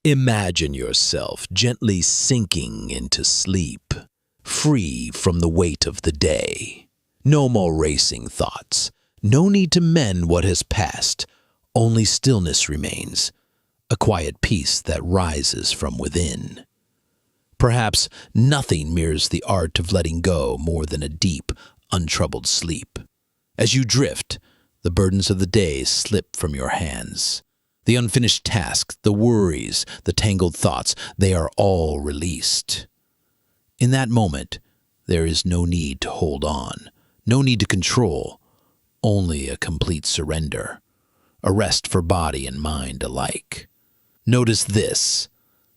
Imagine yourself gently sinking into sleep, free from the weight of the day. No more racing thoughts, no need to mend what has passed, only stillness remains, a quiet peace that rises from within. Perhaps nothing mirrors the art of letting go more than a deep, untroubled sleep. As you drift, the burdens of the day slip from your hands. The unfinished tasks, the worries, the tangled thoughts, they are all released. In that moment, there is no need to hold on, no need to control, only a complete surrender, a rest for body and mind alike. Notice this: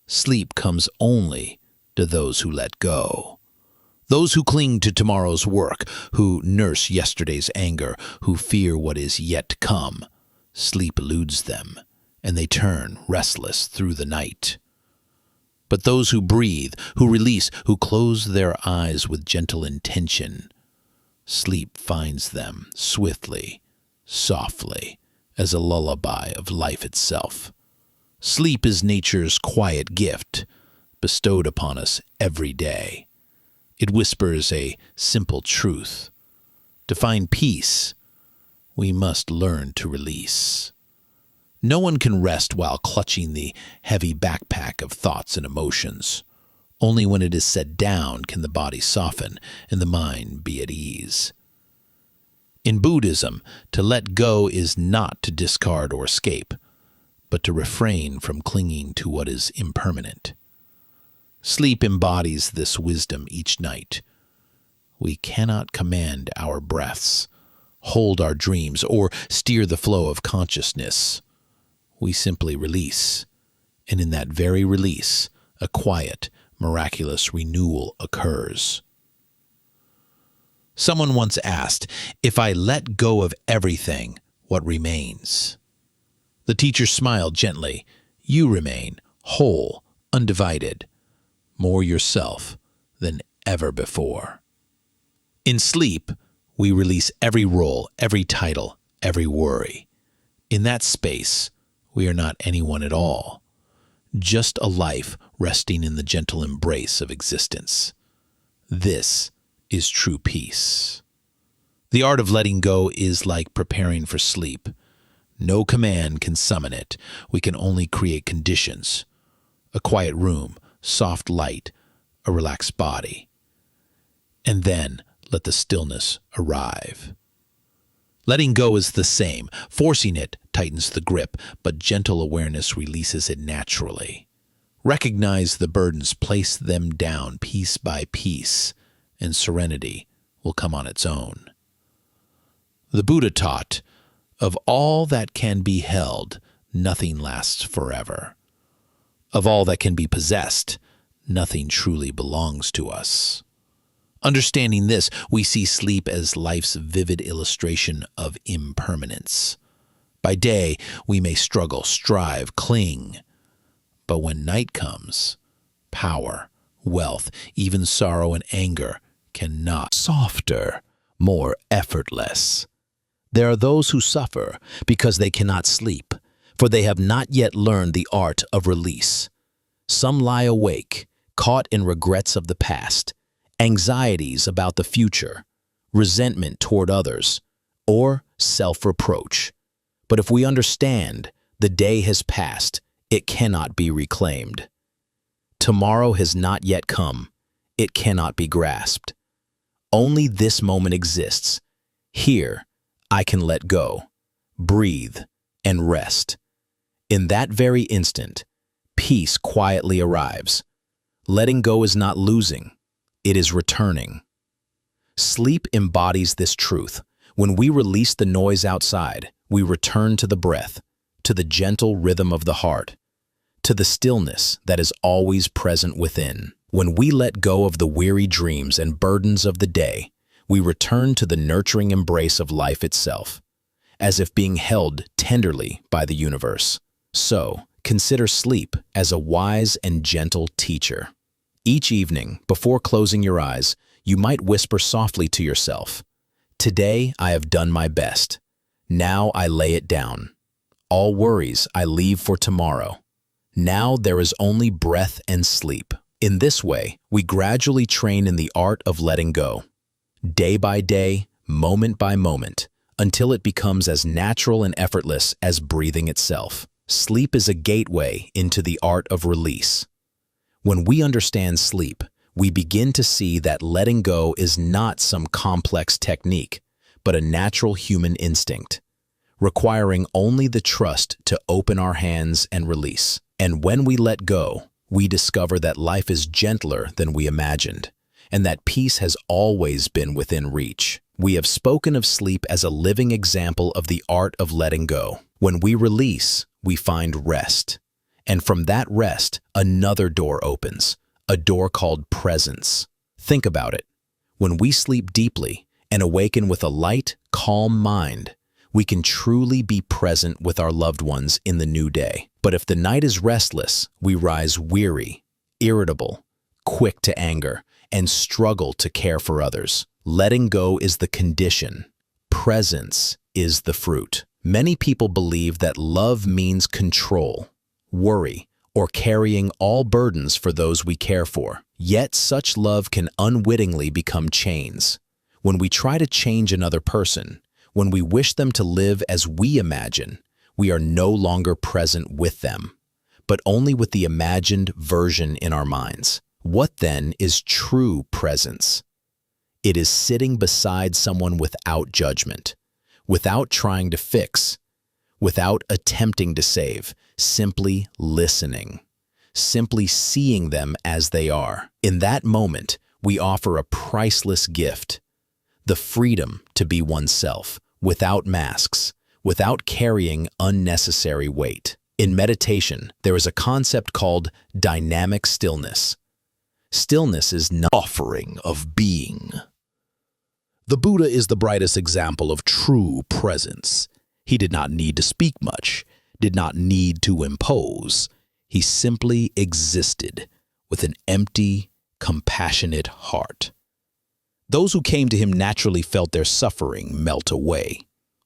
sleep comes only to those who let go. Those who cling to tomorrow's work, who nurse yesterday's anger, who fear what is yet to come, sleep eludes them, and they turn restless through the night. But those who breathe, who release, who close their eyes with gentle intention, sleep finds them swiftly, softly, as a lullaby of life itself. Sleep is nature's quiet gift, bestowed upon us every day. It whispers a simple truth. To find peace, we must learn to release. No one can rest while clutching the heavy backpack of thoughts and emotions. Only when it is set down can the body soften and the mind be at ease. In Buddhism, to let go is not to discard or escape, but to refrain from clinging to what is impermanent. Sleep embodies this wisdom each night. We cannot command our breaths, hold our dreams, or steer the flow of consciousness. We simply release, and in that very release, a quiet, miraculous renewal occurs. Someone once asked, "If I let go of everything, what remains?" The teacher smiled gently. "You remain whole, undivided, more yourself than ever before." In sleep, we release every role, every title, every worry. In that space, we are not anyone at all, just a life resting in the gentle embrace of existence. This is true peace. The art of letting go is like preparing for sleep. No command can summon it. We can only create conditions: a quiet room, soft light, a relaxed body. And then let the stillness arrive. Letting go is the same. Forcing it tightens the grip, but gentle awareness releases it naturally. Recognize the burdens, place them down piece by piece, and serenity will come on its own. The Buddha taught, "Of all that can be held, nothing lasts forever. Of all that can be possessed, nothing truly belongs to us." Understanding this, we see sleep as life's vivid illustration of impermanence. By day, we may struggle, strive, cling. But when night comes, power, wealth, even sorrow and anger cannot. Softer, more effortless. There are those who suffer because they cannot sleep, for they have not yet learned the art of release. Some lie awake, caught in regrets of the past, anxieties about the future, resentment toward others, or self-reproach. But if we understand the day has passed, it cannot be reclaimed. Tomorrow has not yet come. It cannot be grasped. Only this moment exists. Here, I can let go, breathe, and rest. In that very instant, peace quietly arrives. Letting go is not losing. It is returning. Sleep embodies this truth. When we release the noise outside, we return to the breath, to the gentle rhythm of the heart, to the stillness that is always present within. When we let go of the weary dreams and burdens of the day, we return to the nurturing embrace of life itself, as if being held tenderly by the universe. So, consider sleep as a wise and gentle teacher. Each evening, before closing your eyes, you might whisper softly to yourself, "Today I have done my best. Now I lay it down. All worries I leave for tomorrow. Now there is only breath and sleep. In this way, we gradually train in the art of letting go, day by day, moment by moment, until it becomes as natural and effortless as breathing itself. Sleep is a gateway into the art of release. When we understand sleep, we begin to see that letting go is not some complex technique, but a natural human instinct, requiring only the trust to open our hands and release. And when we let go, we discover that life is gentler than we imagined, and that peace has always been within reach. We have spoken of sleep as a living example of the art of letting go. When we release, we find rest. And from that rest, another door opens, a door called presence. Think about it. When we sleep deeply and awaken with a light, calm mind, we can truly be present with our loved ones in the new day. But if the night is restless, we rise weary, irritable, quick to anger, and struggle to care for others. Letting go is the condition. Presence is the fruit. Many people believe that love means control, worry, or carrying all burdens for those we care for. Yet such love can unwittingly become chains. When we try to change another person, when we wish them to live as we imagine, we are no longer present with them, but only with the imagined version in our minds. What then is true presence? It is sitting beside someone without judgment, without trying to fix, without attempting to save, simply listening, simply seeing them as they are. In that moment, we offer a priceless gift, the freedom to be oneself, without masks, without carrying unnecessary weight. In meditation, there is a concept called dynamic stillness. Stillness is not offering of being. The Buddha is the brightest example of true presence. He did not need to speak much, did not need to impose. He simply existed with an empty, compassionate heart. Those who came to him naturally felt their suffering melt away.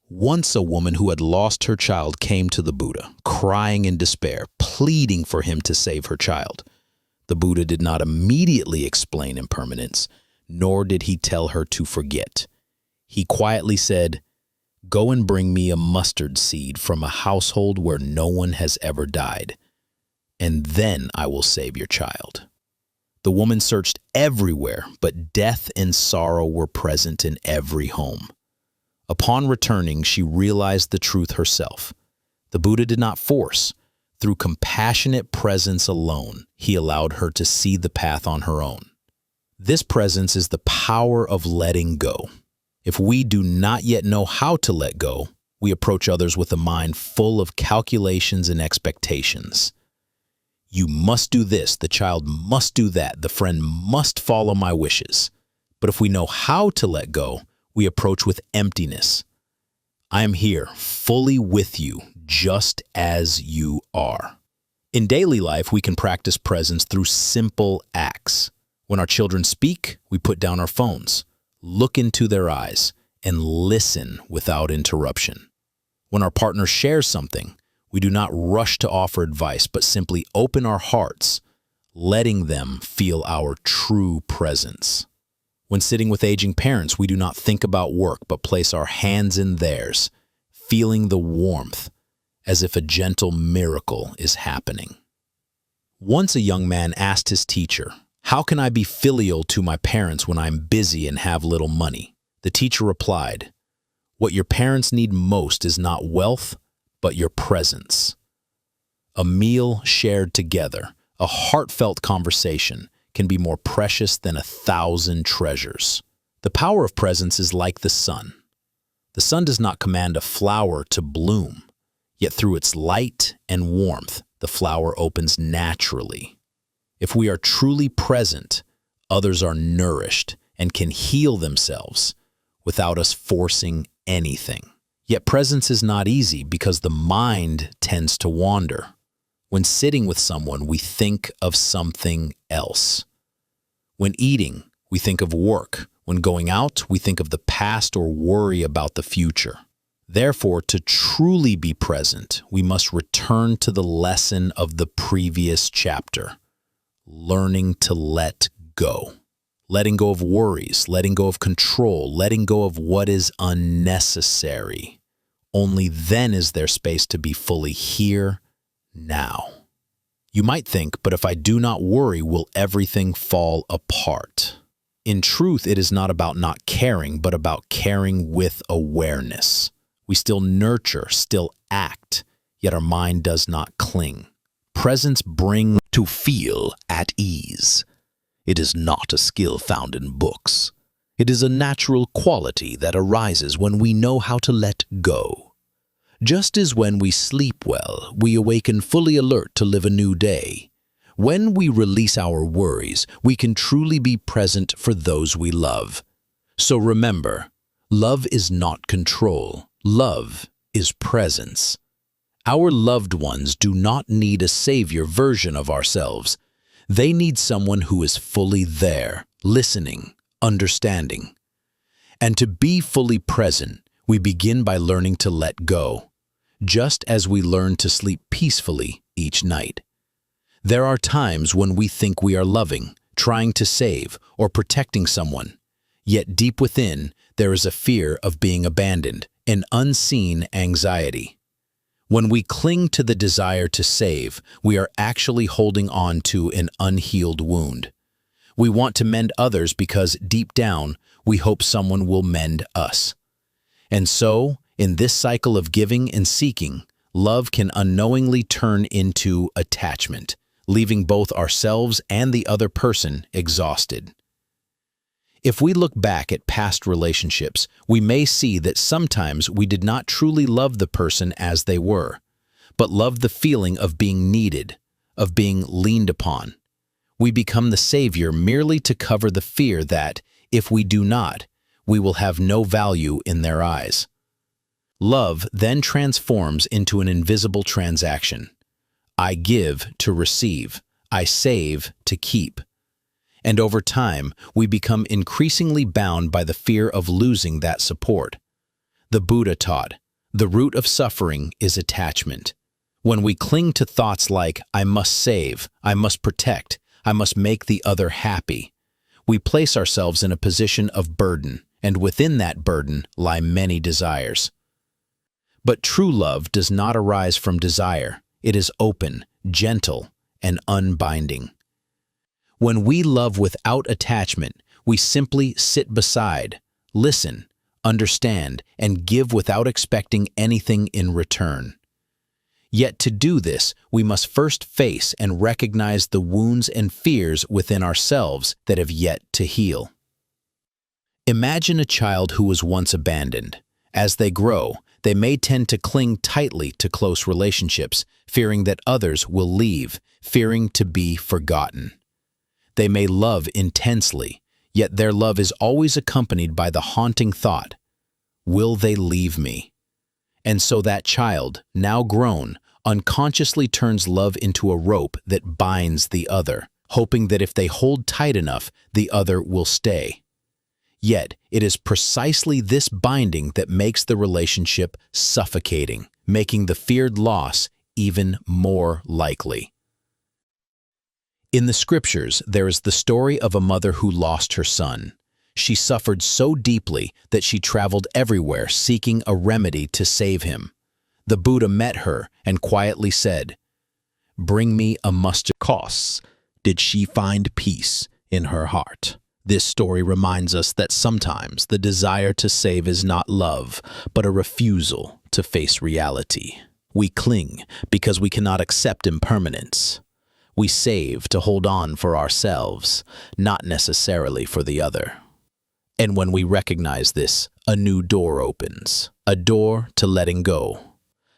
Once a woman who had lost her child came to the Buddha, crying in despair, pleading for him to save her child. The Buddha did not immediately explain impermanence, nor did he tell her to forget. He quietly said, "Go and bring me a mustard seed from a household where no one has ever died, and then I will save your child." The woman searched everywhere, but death and sorrow were present in every home. Upon returning, she realized the truth herself. The Buddha did not force. Through compassionate presence alone, he allowed her to see the path on her own. This presence is the power of letting go. If we do not yet know how to let go, we approach others with a mind full of calculations and expectations. You must do this, the child must do that, the friend must follow my wishes. But if we know how to let go, we approach with emptiness. I am here, fully with you, just as you are. In daily life, we can practice presence through simple acts. When our children speak, we put down our phones, look into their eyes, and listen without interruption. When our partner shares something, we do not rush to offer advice, but simply open our hearts, letting them feel our true presence. When sitting with aging parents, we do not think about work, but place our hands in theirs, feeling the warmth, as if a gentle miracle is happening. Once a young man asked his teacher, "How can I be filial to my parents when I'm busy and have little money?" The teacher replied, "What your parents need most is not wealth, but your presence." A meal shared together, a heartfelt conversation, can be more precious than 1,000 treasures. The power of presence is like the sun. The sun does not command a flower to bloom, yet through its light and warmth, the flower opens naturally. If we are truly present, others are nourished and can heal themselves without us forcing anything. Yet presence is not easy because the mind tends to wander. When sitting with someone, we think of something else. When eating, we think of work. When going out, we think of the past or worry about the future. Therefore, to truly be present, we must return to the lesson of the previous chapter, learning to let go. Letting go of worries, letting go of control, letting go of what is unnecessary. Only then is there space to be fully here, now. You might think, but if I do not worry, will everything fall apart? In truth, it is not about not caring, but about caring with awareness. We still nurture, still act, yet our mind does not cling. Presence brings to feel at ease. It is not a skill found in books. It is a natural quality that arises when we know how to let go. Just as when we sleep well, we awaken fully alert to live a new day. When we release our worries, we can truly be present for those we love. So remember, love is not control. Love is presence. Our loved ones do not need a savior version of ourselves. They need someone who is fully there, listening, understanding. And to be fully present, we begin by learning to let go, just as we learn to sleep peacefully each night. There are times when we think we are loving, trying to save, or protecting someone. Yet deep within, there is a fear of being abandoned, an unseen anxiety. When we cling to the desire to save, we are actually holding on to an unhealed wound. We want to mend others because deep down, we hope someone will mend us. And so, in this cycle of giving and seeking, love can unknowingly turn into attachment, leaving both ourselves and the other person exhausted. If we look back at past relationships, we may see that sometimes we did not truly love the person as they were, but loved the feeling of being needed, of being leaned upon. We become the savior merely to cover the fear that, if we do not, we will have no value in their eyes. Love then transforms into an invisible transaction. I give to receive. I save to keep. And over time, we become increasingly bound by the fear of losing that support. The Buddha taught, the root of suffering is attachment. When we cling to thoughts like, I must save, I must protect, I must make the other happy, we place ourselves in a position of burden, and within that burden lie many desires. But true love does not arise from desire. It is open, gentle, and unbinding. When we love without attachment, we simply sit beside, listen, understand, and give without expecting anything in return. Yet to do this, we must first face and recognize the wounds and fears within ourselves that have yet to heal. Imagine a child who was once abandoned. As they grow, they may tend to cling tightly to close relationships, fearing that others will leave, fearing to be forgotten. They may love intensely, yet their love is always accompanied by the haunting thought, will they leave me? And so that child, now grown, unconsciously turns love into a rope that binds the other, hoping that if they hold tight enough, the other will stay. Yet, it is precisely this binding that makes the relationship suffocating, making the feared loss even more likely. In the scriptures, there is the story of a mother who lost her son. She suffered so deeply that she traveled everywhere seeking a remedy to save him. The Buddha met her and quietly said, "Bring me a mustard." Costs did she find peace in her heart? This story reminds us that sometimes the desire to save is not love, but a refusal to face reality. We cling because we cannot accept impermanence. We save to hold on for ourselves, not necessarily for the other. And when we recognize this, a new door opens, a door to letting go.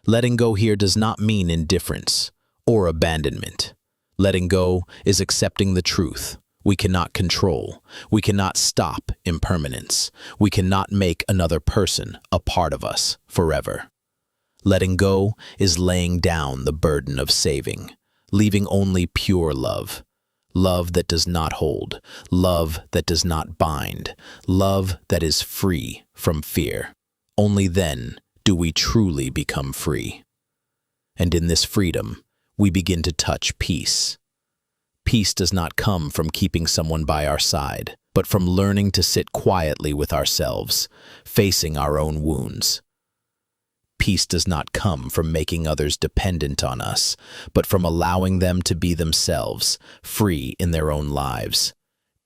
Letting go here does not mean indifference or abandonment. Letting go is accepting the truth. We cannot control. We cannot stop impermanence. We cannot make another person a part of us forever. Letting go is laying down the burden of saving, leaving only pure love. Love that does not hold, love that does not bind, love that is free from fear. Only then do we truly become free. And in this freedom, we begin to touch peace. Peace does not come from keeping someone by our side, but from learning to sit quietly with ourselves, facing our own wounds. Peace does not come from making others dependent on us, but from allowing them to be themselves, free in their own lives.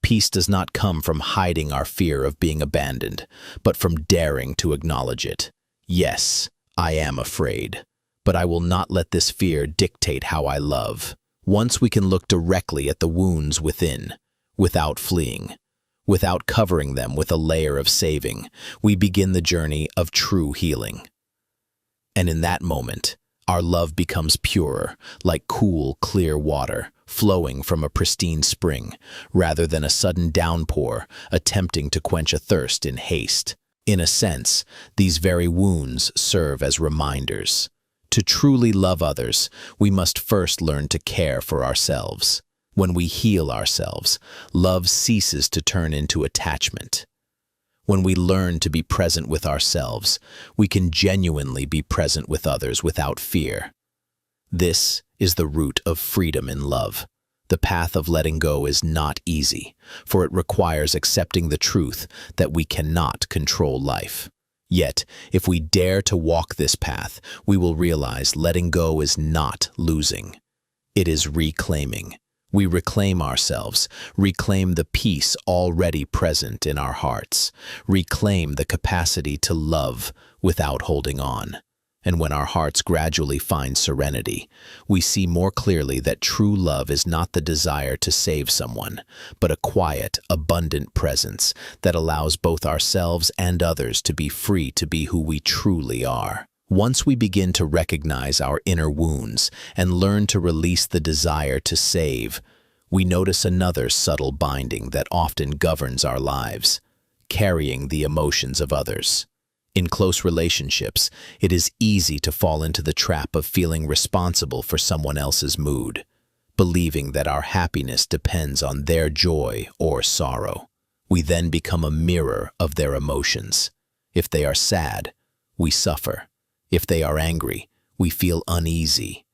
Peace does not come from hiding our fear of being abandoned, but from daring to acknowledge it. Yes, I am afraid, but I will not let this fear dictate how I love. Once we can look directly at the wounds within, without fleeing, without covering them with a layer of saving, we begin the journey of true healing. And in that moment, our love becomes purer, like cool, clear water, flowing from a pristine spring, rather than a sudden downpour attempting to quench a thirst in haste. In a sense, these very wounds serve as reminders. To truly love others, we must first learn to care for ourselves. When we heal ourselves, love ceases to turn into attachment. When we learn to be present with ourselves, we can genuinely be present with others without fear. This is the root of freedom in love. The path of letting go is not easy, for it requires accepting the truth that we cannot control life. Yet, if we dare to walk this path, we will realize letting go is not losing. It is reclaiming. We reclaim ourselves, reclaim the peace already present in our hearts, reclaim the capacity to love without holding on. And when our hearts gradually find serenity, we see more clearly that true love is not the desire to save someone, but a quiet, abundant presence that allows both ourselves and others to be free to be who we truly are. Once we begin to recognize our inner wounds and learn to release the desire to save, we notice another subtle binding that often governs our lives, carrying the emotions of others. In close relationships, it is easy to fall into the trap of feeling responsible for someone else's mood, believing that our happiness depends on their joy or sorrow. We then become a mirror of their emotions. If they are sad, we suffer. If they are angry, we feel uneasy.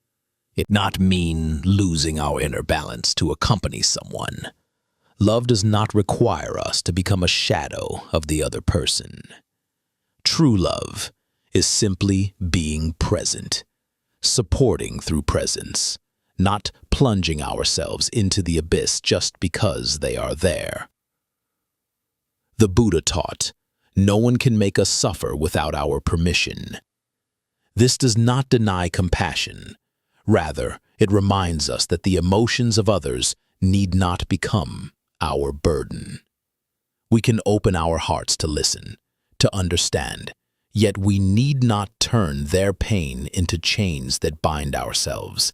It does not mean losing our inner balance to accompany someone. Love does not require us to become a shadow of the other person. True love is simply being present, supporting through presence, not plunging ourselves into the abyss just because they are there. The Buddha taught, "No one can make us suffer without our permission." This does not deny compassion. Rather, it reminds us that the emotions of others need not become our burden. We can open our hearts to listen, to understand, yet we need not turn their pain into chains that bind ourselves.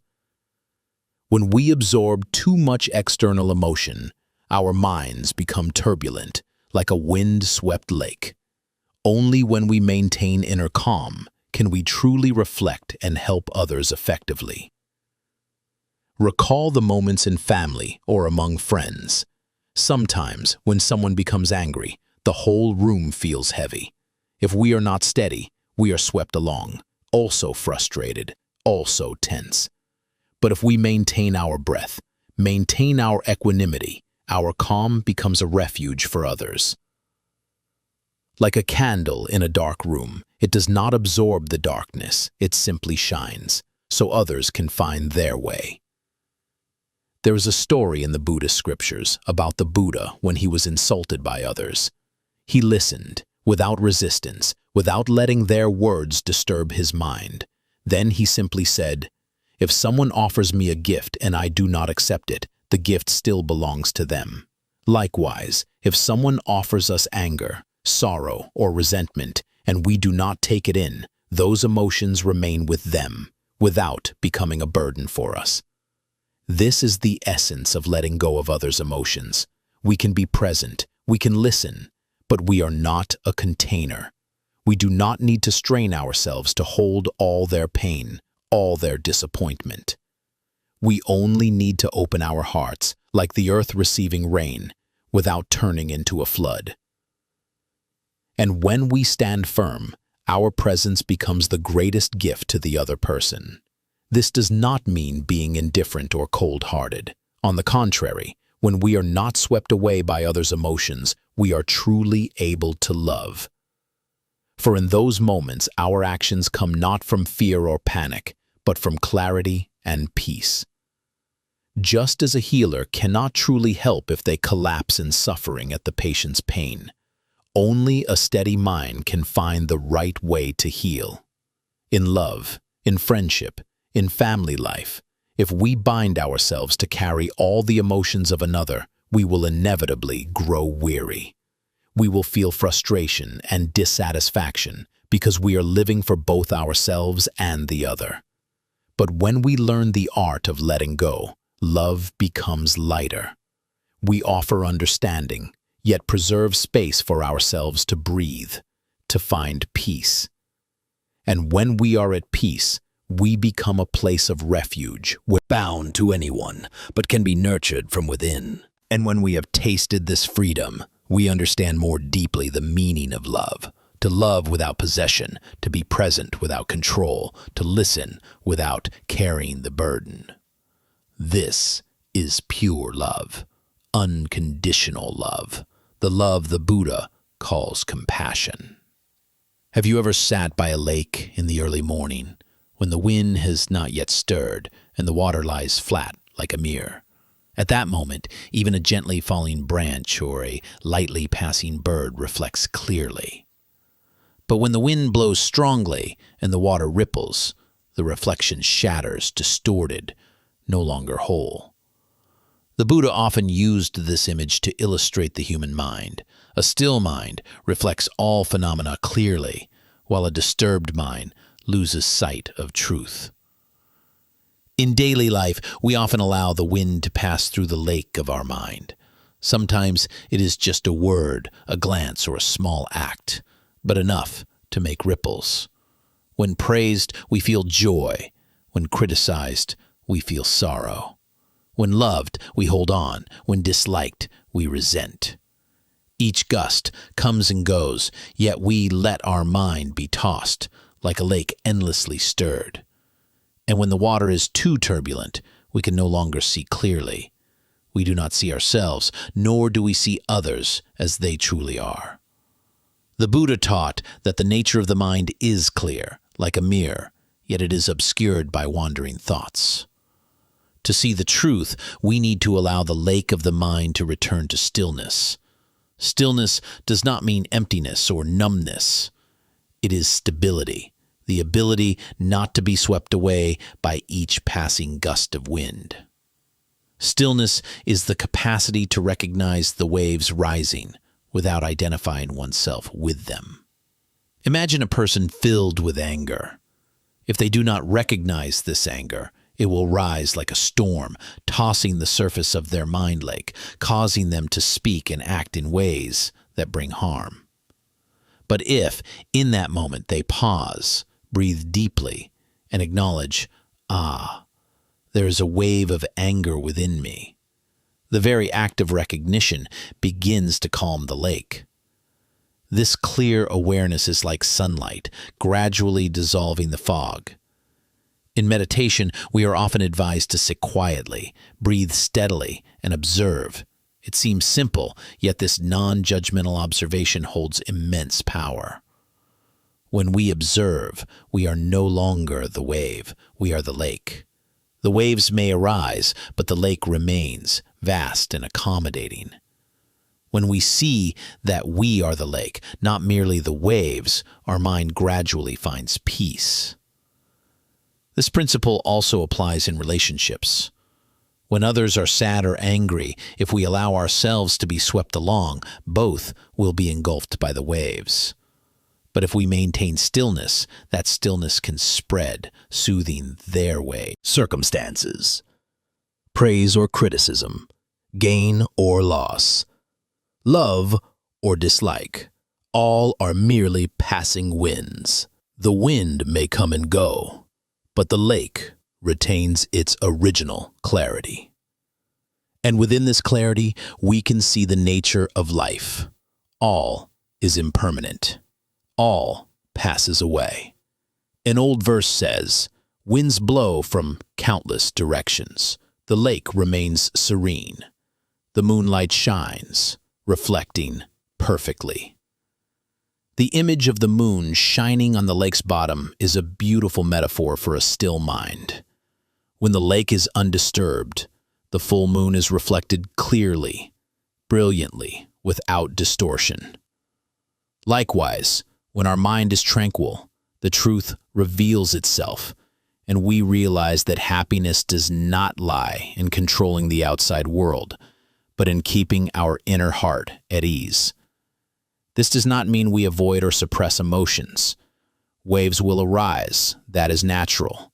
When we absorb too much external emotion, our minds become turbulent, like a wind-swept lake. Only when we maintain inner calm can we truly reflect and help others effectively. Recall the moments in family or among friends. Sometimes, when someone becomes angry, the whole room feels heavy. If we are not steady, we are swept along, also frustrated, also tense. But if we maintain our breath, maintain our equanimity, our calm becomes a refuge for others. Like a candle in a dark room, it does not absorb the darkness, it simply shines, so others can find their way. There is a story in the Buddhist scriptures about the Buddha when he was insulted by others. He listened, without resistance, without letting their words disturb his mind. Then he simply said, "If someone offers me a gift and I do not accept it, the gift still belongs to them. Likewise, if someone offers us anger, sorrow, or resentment, and we do not take it in, those emotions remain with them, without becoming a burden for us." This is the essence of letting go of others' emotions. We can be present, we can listen, but we are not a container. We do not need to strain ourselves to hold all their pain, all their disappointment. We only need to open our hearts, like the earth receiving rain, without turning into a flood. And when we stand firm, our presence becomes the greatest gift to the other person. This does not mean being indifferent or cold-hearted. On the contrary, when we are not swept away by others' emotions, we are truly able to love. For in those moments, our actions come not from fear or panic, but from clarity and peace. Just as a healer cannot truly help if they collapse in suffering at the patient's pain, only a steady mind can find the right way to heal. In love, in friendship, in family life, if we bind ourselves to carry all the emotions of another, we will inevitably grow weary. We will feel frustration and dissatisfaction because we are living for both ourselves and the other. But when we learn the art of letting go, love becomes lighter. We offer understanding, yet preserve space for ourselves to breathe, to find peace. And when we are at peace, we become a place of refuge. We're bound to anyone, but can be nurtured from within. And when we have tasted this freedom, we understand more deeply the meaning of love. To love without possession, to be present without control, to listen without carrying the burden. This is pure love, unconditional love, the love the Buddha calls compassion. Have you ever sat by a lake in the early morning, when the wind has not yet stirred and the water lies flat like a mirror? At that moment, even a gently falling branch or a lightly passing bird reflects clearly. But when the wind blows strongly and the water ripples, the reflection shatters, distorted, no longer whole. The Buddha often used this image to illustrate the human mind. A still mind reflects all phenomena clearly, while a disturbed mind loses sight of truth. In daily life, we often allow the wind to pass through the lake of our mind. Sometimes it is just a word, a glance, or a small act, but enough to make ripples. When praised, we feel joy. When criticized, we feel sorrow. When loved, we hold on. When disliked, we resent. Each gust comes and goes, yet we let our mind be tossed, like a lake endlessly stirred. And when the water is too turbulent, we can no longer see clearly. We do not see ourselves, nor do we see others as they truly are. The Buddha taught that the nature of the mind is clear, like a mirror, yet it is obscured by wandering thoughts. To see the truth, we need to allow the lake of the mind to return to stillness. Stillness does not mean emptiness or numbness. It is stability, the ability not to be swept away by each passing gust of wind. Stillness is the capacity to recognize the waves rising without identifying oneself with them. Imagine a person filled with anger. If they do not recognize this anger, it will rise like a storm, tossing the surface of their mind lake, causing them to speak and act in ways that bring harm. But if, in that moment, they pause, breathe deeply, and acknowledge, there is a wave of anger within me, the very act of recognition begins to calm the lake. This clear awareness is like sunlight, gradually dissolving the fog. In meditation, we are often advised to sit quietly, breathe steadily, and observe. It seems simple, yet this non-judgmental observation holds immense power. When we observe, we are no longer the wave, we are the lake. The waves may arise, but the lake remains, vast and accommodating. When we see that we are the lake, not merely the waves, our mind gradually finds peace. This principle also applies in relationships. When others are sad or angry, if we allow ourselves to be swept along, both will be engulfed by the waves. But if we maintain stillness, that stillness can spread, soothing their way. Circumstances. Praise or criticism. Gain or loss. Love or dislike. All are merely passing winds. The wind may come and go, but the lake retains its original clarity. And within this clarity, we can see the nature of life. All is impermanent. All passes away. An old verse says, "Winds blow from countless directions. The lake remains serene. The moonlight shines, reflecting perfectly." The image of the moon shining on the lake's bottom is a beautiful metaphor for a still mind. When the lake is undisturbed, the full moon is reflected clearly, brilliantly, without distortion. Likewise, when our mind is tranquil, the truth reveals itself, and we realize that happiness does not lie in controlling the outside world, but in keeping our inner heart at ease. This does not mean we avoid or suppress emotions. Waves will arise, that is natural,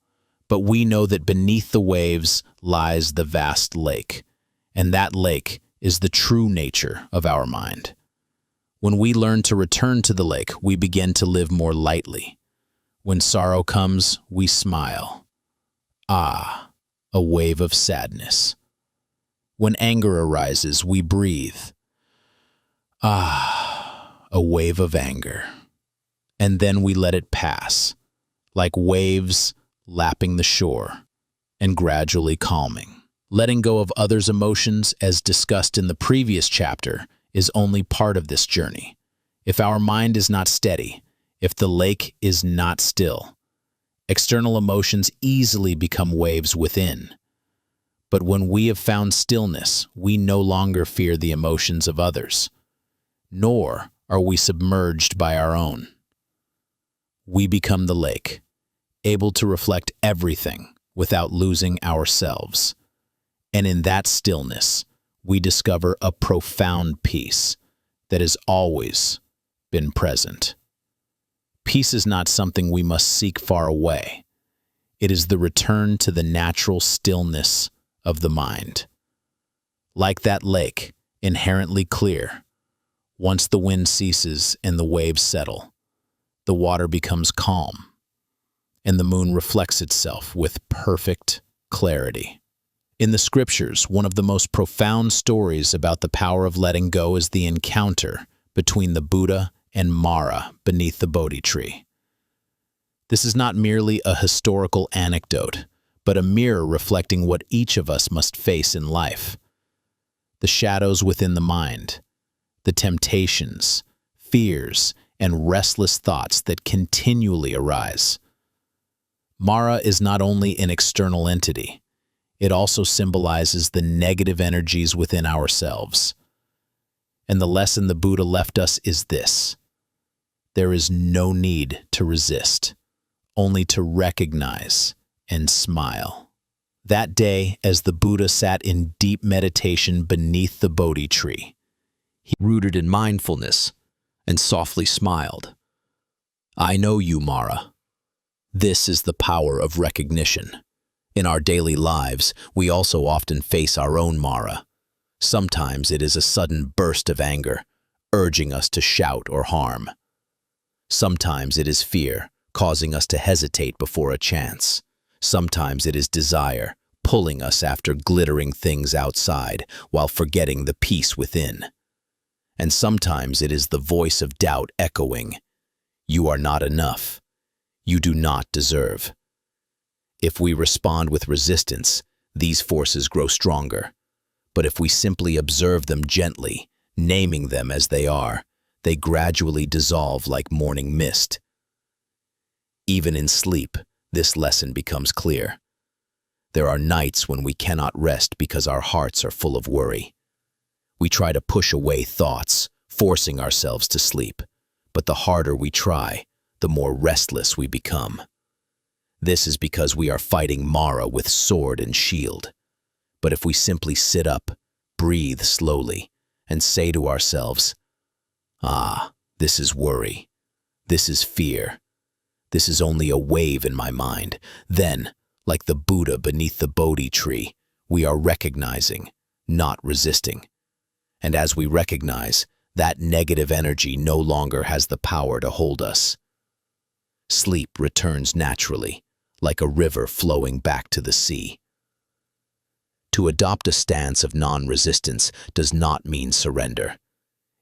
but we know that beneath the waves lies the vast lake, and that lake is the true nature of our mind. When we learn to return to the lake, we begin to live more lightly. When sorrow comes, we smile. Ah, a wave of sadness. When anger arises, we breathe. Ah, a wave of anger. And then we let it pass, like waves lapping the shore and gradually calming. Letting go of others' emotions, as discussed in the previous chapter, is only part of this journey. If our mind is not steady, if the lake is not still, external emotions easily become waves within. But when we have found stillness, we no longer fear the emotions of others, nor are we submerged by our own. We become the lake, able to reflect everything without losing ourselves. And in that stillness, we discover a profound peace that has always been present. Peace is not something we must seek far away. It is the return to the natural stillness of the mind. Like that lake, inherently clear, once the wind ceases and the waves settle, the water becomes calm, and the moon reflects itself with perfect clarity. In the scriptures, one of the most profound stories about the power of letting go is the encounter between the Buddha and Mara beneath the Bodhi tree. This is not merely a historical anecdote, but a mirror reflecting what each of us must face in life. The shadows within the mind, the temptations, fears, and restless thoughts that continually arise. Mara is not only an external entity, it also symbolizes the negative energies within ourselves. And the lesson the Buddha left us is this: there is no need to resist, only to recognize and smile. That day, as the Buddha sat in deep meditation beneath the Bodhi tree, he rooted in mindfulness and softly smiled. "I know you, Mara." This is the power of recognition. In our daily lives, we also often face our own Mara. Sometimes it is a sudden burst of anger, urging us to shout or harm. Sometimes it is fear, causing us to hesitate before a chance. Sometimes it is desire, pulling us after glittering things outside while forgetting the peace within. And sometimes it is the voice of doubt echoing, "You are not enough. You do not deserve." If we respond with resistance, these forces grow stronger. But if we simply observe them gently, naming them as they are, they gradually dissolve like morning mist. Even in sleep, this lesson becomes clear. There are nights when we cannot rest because our hearts are full of worry. We try to push away thoughts, forcing ourselves to sleep. But the harder we try, the more restless we become. This is because we are fighting Mara with sword and shield. But if we simply sit up, breathe slowly, and say to ourselves, "Ah, this is worry. This is fear. This is only a wave in my mind," then, like the Buddha beneath the Bodhi tree, we are recognizing, not resisting. And as we recognize, that negative energy no longer has the power to hold us. Sleep returns naturally, like a river flowing back to the sea. To adopt a stance of non-resistance does not mean surrender.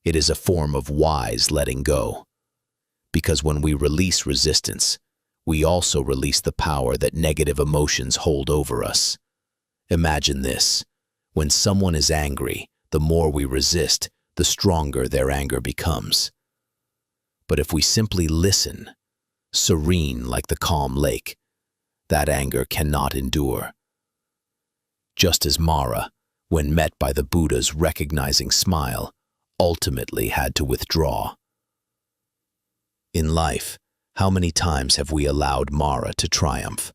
It is a form of wise letting go. Because when we release resistance, we also release the power that negative emotions hold over us. Imagine this. When someone is angry, the more we resist, the stronger their anger becomes. But if we simply listen, serene like the calm lake, that anger cannot endure. Just as Mara, when met by the Buddha's recognizing smile, ultimately had to withdraw. In life, how many times have we allowed Mara to triumph?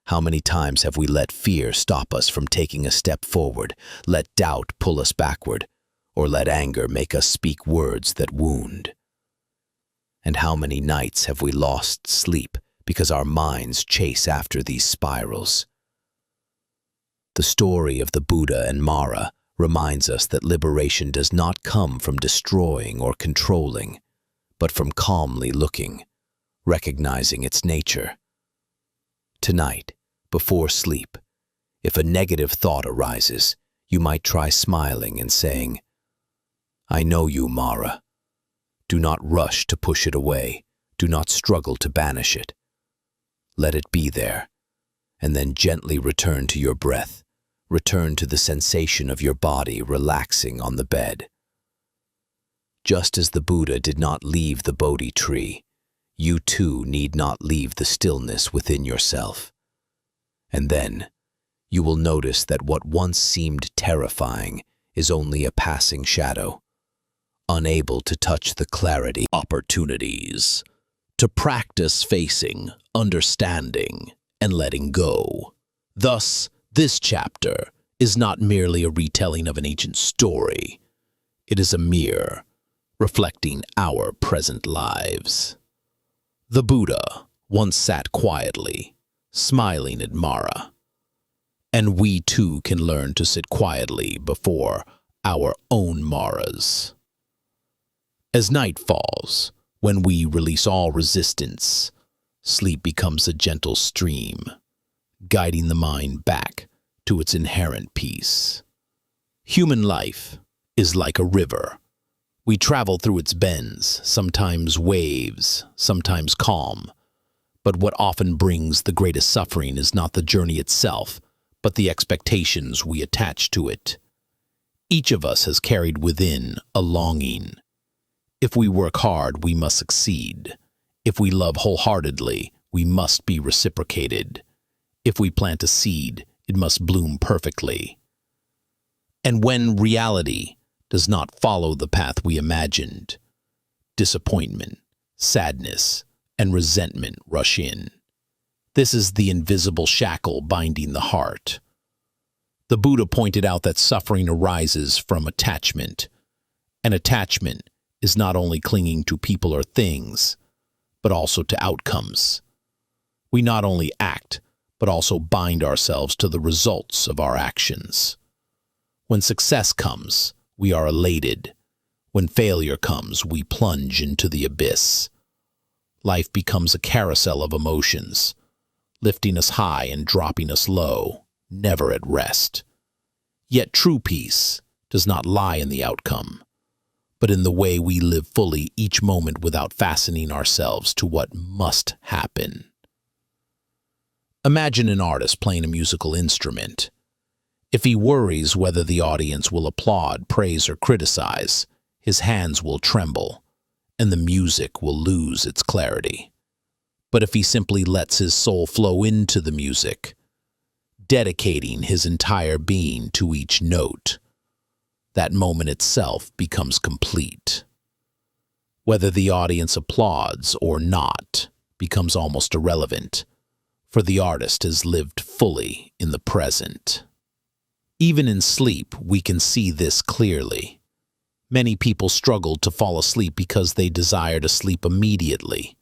How many times have we let fear stop us from taking a step forward, let doubt pull us backward, or let anger make us speak words that wound? And how many nights have we lost sleep because our minds chase after these spirals? The story of the Buddha and Mara reminds us that liberation does not come from destroying or controlling, but from calmly looking, recognizing its nature. Tonight, before sleep, if a negative thought arises, you might try smiling and saying, "I know you, Mara." Do not rush to push it away. Do not struggle to banish it. Let it be there, and then gently return to your breath. Return to the sensation of your body relaxing on the bed. Just as the Buddha did not leave the Bodhi tree, you too need not leave the stillness within yourself. And then, you will notice that what once seemed terrifying is only a passing shadow, unable to touch the clarity. Opportunities to practice facing, understanding, and letting go. Thus, this chapter is not merely a retelling of an ancient story. It is a mirror reflecting our present lives. The Buddha once sat quietly, smiling at Mara, and we too can learn to sit quietly before our own Maras. As night falls, when we release all resistance, sleep becomes a gentle stream, guiding the mind back to its inherent peace. Human life is like a river. We travel through its bends, sometimes waves, sometimes calm. But what often brings the greatest suffering is not the journey itself, but the expectations we attach to it. Each of us has carried within a longing. If we work hard, we must succeed. If we love wholeheartedly, we must be reciprocated. If we plant a seed, it must bloom perfectly. And when reality does not follow the path we imagined, disappointment, sadness, and resentment rush in. This is the invisible shackle binding the heart. The Buddha pointed out that suffering arises from attachment, and attachment is not only clinging to people or things, but also to outcomes. We not only act, but also bind ourselves to the results of our actions. When success comes, we are elated. When failure comes, we plunge into the abyss. Life becomes a carousel of emotions, lifting us high and dropping us low, never at rest. Yet true peace does not lie in the outcome, but in the way we live fully each moment without fastening ourselves to what must happen. Imagine an artist playing a musical instrument. If he worries whether the audience will applaud, praise, or criticize, his hands will tremble, and the music will lose its clarity. But if he simply lets his soul flow into the music, dedicating his entire being to each note, that moment itself becomes complete. Whether the audience applauds or not becomes almost irrelevant, for the artist has lived fully in the present. Even in sleep, we can see this clearly. Many people struggle to fall asleep because they desire to sleep immediately,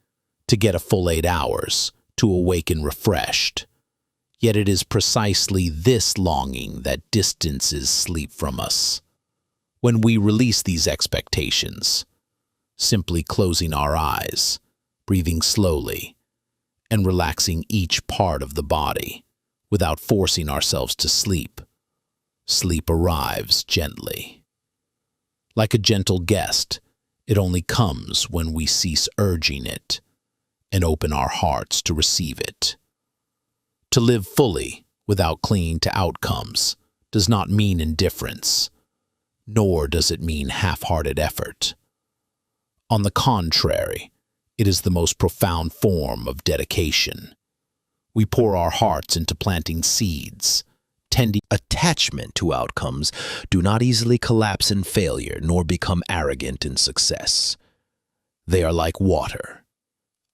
to get a full 8 hours, to awaken refreshed. Yet it is precisely this longing that distances sleep from us. When we release these expectations, simply closing our eyes, breathing slowly, and relaxing each part of the body without forcing ourselves to sleep, sleep arrives gently. Like a gentle guest, It only comes when we cease urging it and open our hearts to receive it. To live fully without clinging to outcomes does not mean indifference, nor does it mean half-hearted effort. On the contrary, it is the most profound form of dedication. We pour our hearts into planting seeds, tending. Attachment to outcomes do not easily collapse in failure nor become arrogant in success. They are like water,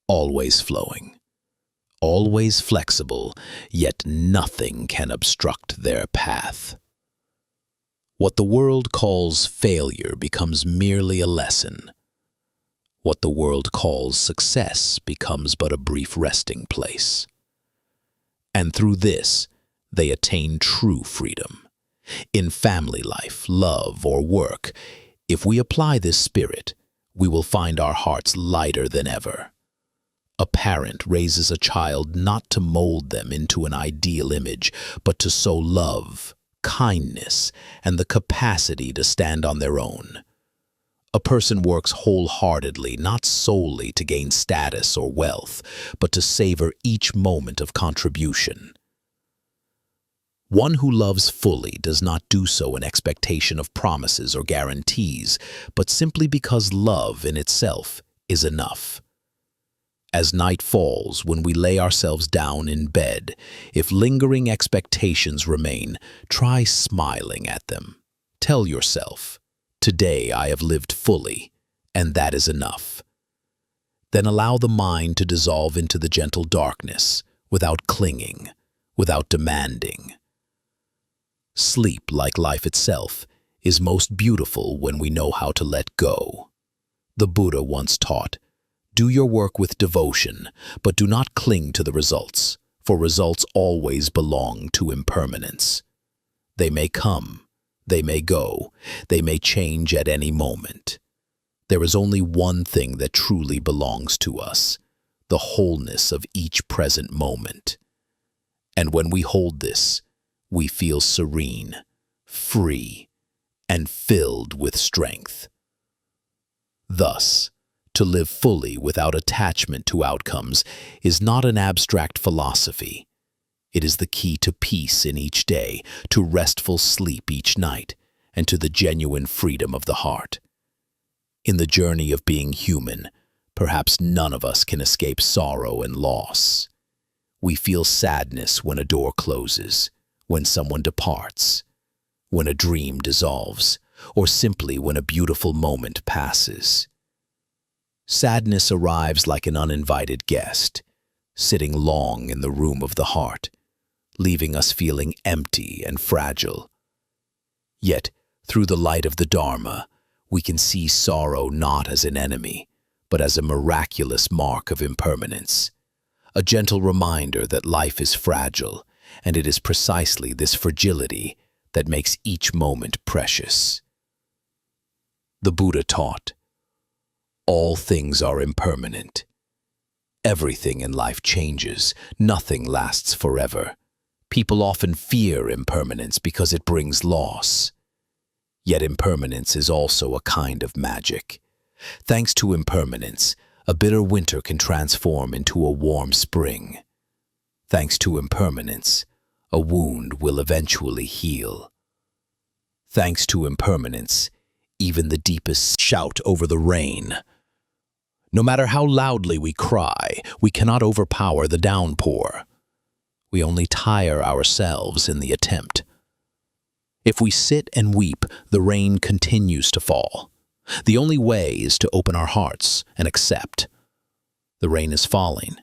always flowing, always flexible, yet nothing can obstruct their path. What the world calls failure becomes merely a lesson. What the world calls success becomes but a brief resting place. And through this, they attain true freedom. In family life, love, or work, if we apply this spirit, we will find our hearts lighter than ever. A parent raises a child not to mold them into an ideal image, but to sow love, kindness, and the capacity to stand on their own. A person works wholeheartedly, not solely to gain status or wealth, but to savor each moment of contribution. One who loves fully does not do so in expectation of promises or guarantees, but simply because love in itself is enough. As night falls, when we lay ourselves down in bed, if lingering expectations remain, try smiling at them. Tell yourself, "Today I have lived fully, and that is enough." Then allow the mind to dissolve into the gentle darkness, without clinging, without demanding. Sleep, like life itself, is most beautiful when we know how to let go. The Buddha once taught, "Do your work with devotion, but do not cling to the results, for results always belong to impermanence. They may come, they may go, they may change at any moment. There is only one thing that truly belongs to us, the wholeness of each present moment. And when we hold this, we feel serene, free, and filled with strength." Thus, to live fully without attachment to outcomes is not an abstract philosophy. It is the key to peace in each day, to restful sleep each night, and to the genuine freedom of the heart. In the journey of being human, perhaps none of us can escape sorrow and loss. We feel sadness when a door closes, when someone departs, when a dream dissolves, or simply when a beautiful moment passes. Sadness arrives like an uninvited guest, sitting long in the room of the heart, leaving us feeling empty and fragile. Yet, through the light of the Dharma, we can see sorrow not as an enemy, but as a miraculous mark of impermanence, a gentle reminder that life is fragile, and it is precisely this fragility that makes each moment precious. The Buddha taught, "All things are impermanent. Everything in life changes. Nothing lasts forever. People often fear impermanence because it brings loss. Yet impermanence is also a kind of magic. Thanks to impermanence, a bitter winter can transform into a warm spring. Thanks to impermanence, a wound will eventually heal. Thanks to impermanence, even the deepest shout over the rain. No matter how loudly we cry, we cannot overpower the downpour. We only tire ourselves in the attempt. If we sit and weep, the rain continues to fall. The only way is to open our hearts and accept. The rain is falling,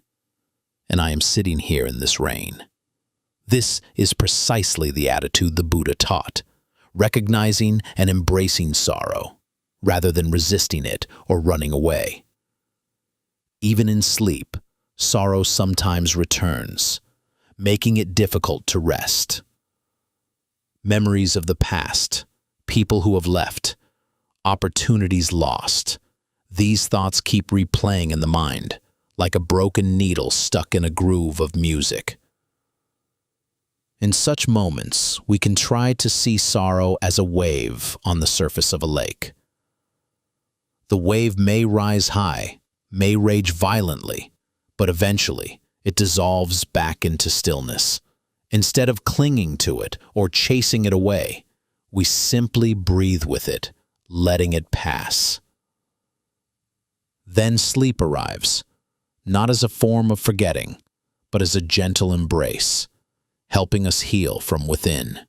and I am sitting here in this rain. This is precisely the attitude the Buddha taught, recognizing and embracing sorrow, rather than resisting it or running away. Even in sleep, sorrow sometimes returns, making it difficult to rest. Memories of the past, people who have left, opportunities lost. These thoughts keep replaying in the mind, like a broken needle stuck in a groove of music. In such moments, we can try to see sorrow as a wave on the surface of a lake. The wave may rise high, may rage violently, but eventually it dissolves back into stillness. Instead of clinging to it or chasing it away, we simply breathe with it, letting it pass. Then sleep arrives, not as a form of forgetting, but as a gentle embrace, helping us heal from within.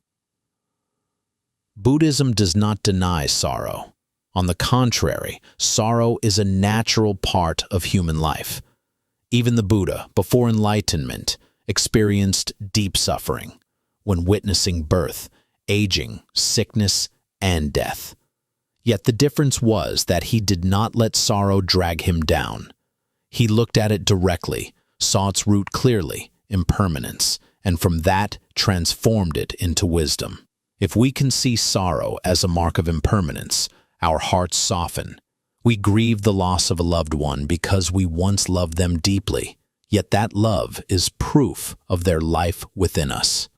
Buddhism does not deny sorrow. On the contrary, sorrow is a natural part of human life. Even the Buddha, before enlightenment, experienced deep suffering when witnessing birth, aging, sickness, and death. Yet the difference was that he did not let sorrow drag him down. He looked at it directly, saw its root clearly, impermanence, and from that transformed it into wisdom. If we can see sorrow as a mark of impermanence, our hearts soften. We grieve the loss of a loved one because we once loved them deeply, yet that love is proof of their life within us.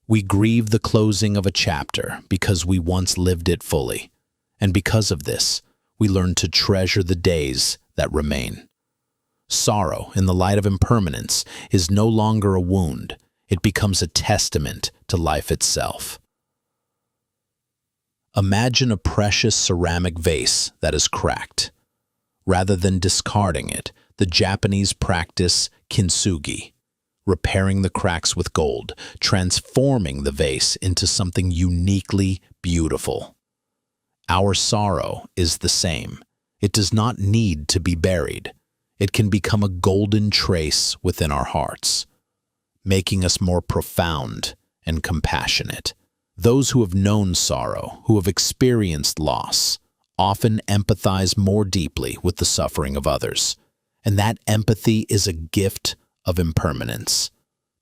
We grieve the closing of a chapter because we once lived it fully, and because of this, we learn to treasure the days that remain. Sorrow, in the light of impermanence, is no longer a wound. It becomes a testament to life itself. Imagine a precious ceramic vase that is cracked. Rather than discarding it, the Japanese practice kintsugi, repairing the cracks with gold, transforming the vase into something uniquely beautiful. Our sorrow is the same. It does not need to be buried. It can become a golden trace within our hearts, making us more profound and compassionate. Those who have known sorrow, who have experienced loss, often empathize more deeply with the suffering of others, and that empathy is a gift of impermanence.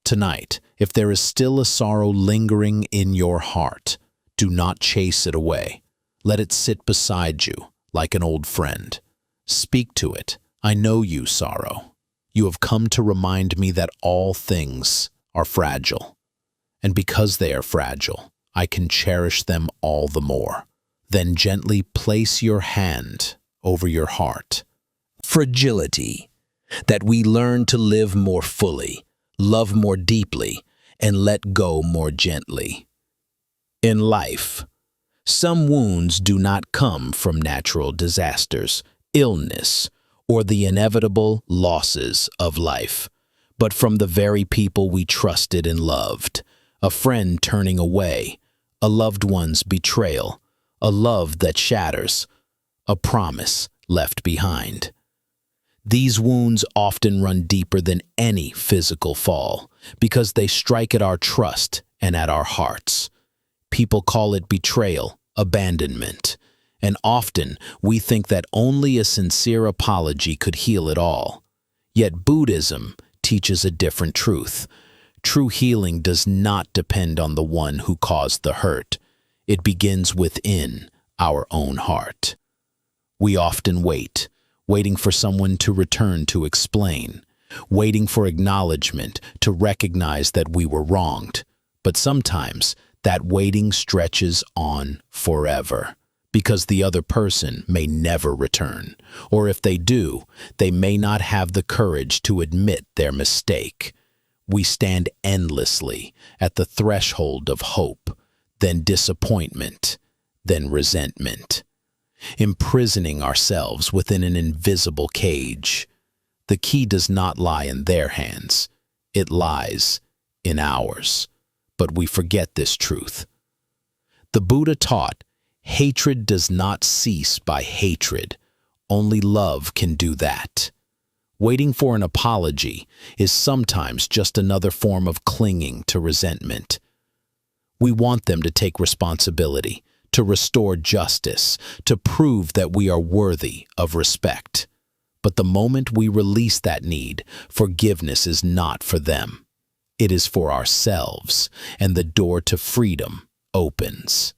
Tonight, if there is still a sorrow lingering in your heart, do not chase it away. Let it sit beside you like an old friend. Speak to it. I know you, sorrow. You have come to remind me that all things are fragile, and because they are fragile, I can cherish them all the more. Then gently place your hand over your heart. Fragility, that we learn to live more fully, love more deeply, and let go more gently. In life, some wounds do not come from natural disasters, illness, or the inevitable losses of life, but from the very people we trusted and loved, a friend turning away, a loved one's betrayal, a love that shatters, a promise left behind. These wounds often run deeper than any physical fall because they strike at our trust and at our hearts. People call it betrayal, abandonment, and often we think that only a sincere apology could heal it all. Yet Buddhism teaches a different truth. True healing does not depend on the one who caused the hurt. It begins within our own heart. We often waiting for someone to return to explain, waiting for acknowledgement to recognize that we were wronged. But sometimes that waiting stretches on forever, because the other person may never return, or if they do, they may not have the courage to admit their mistake. We stand endlessly at the threshold of hope, then disappointment, then resentment, imprisoning ourselves within an invisible cage. The key does not lie in their hands, it lies in ours. But we forget this truth. The Buddha taught, hatred does not cease by hatred. Only love can do that. Waiting for an apology is sometimes just another form of clinging to resentment. We want them to take responsibility, to restore justice, to prove that we are worthy of respect. But the moment we release that need, forgiveness is not for them. It is for ourselves, and the door to freedom opens.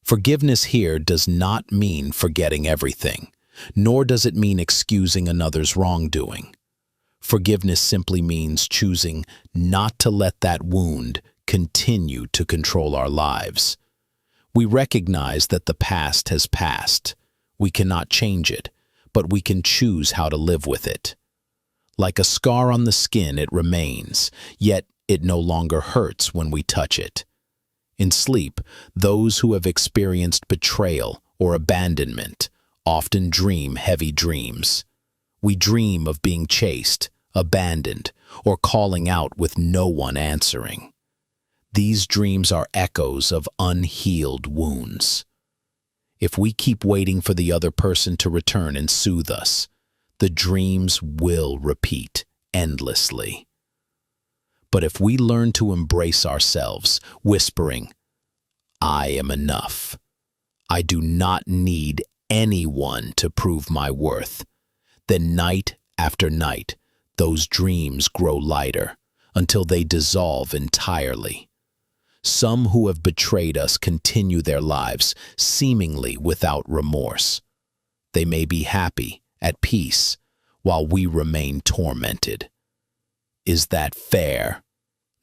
Forgiveness here does not mean forgetting everything, nor does it mean excusing another's wrongdoing. Forgiveness simply means choosing not to let that wound continue to control our lives. We recognize that the past has passed. We cannot change it, but we can choose how to live with it. Like a scar on the skin, it remains, yet it no longer hurts when we touch it. In sleep, those who have experienced betrayal or abandonment often dream heavy dreams. We dream of being chased, abandoned, or calling out with no one answering. These dreams are echoes of unhealed wounds. If we keep waiting for the other person to return and soothe us, the dreams will repeat endlessly. But if we learn to embrace ourselves, whispering, "I am enough. I do not need anyone to prove my worth," then night after night, those dreams grow lighter until they dissolve entirely. Some who have betrayed us continue their lives seemingly without remorse. They may be happy, at peace, while we remain tormented. Is that fair?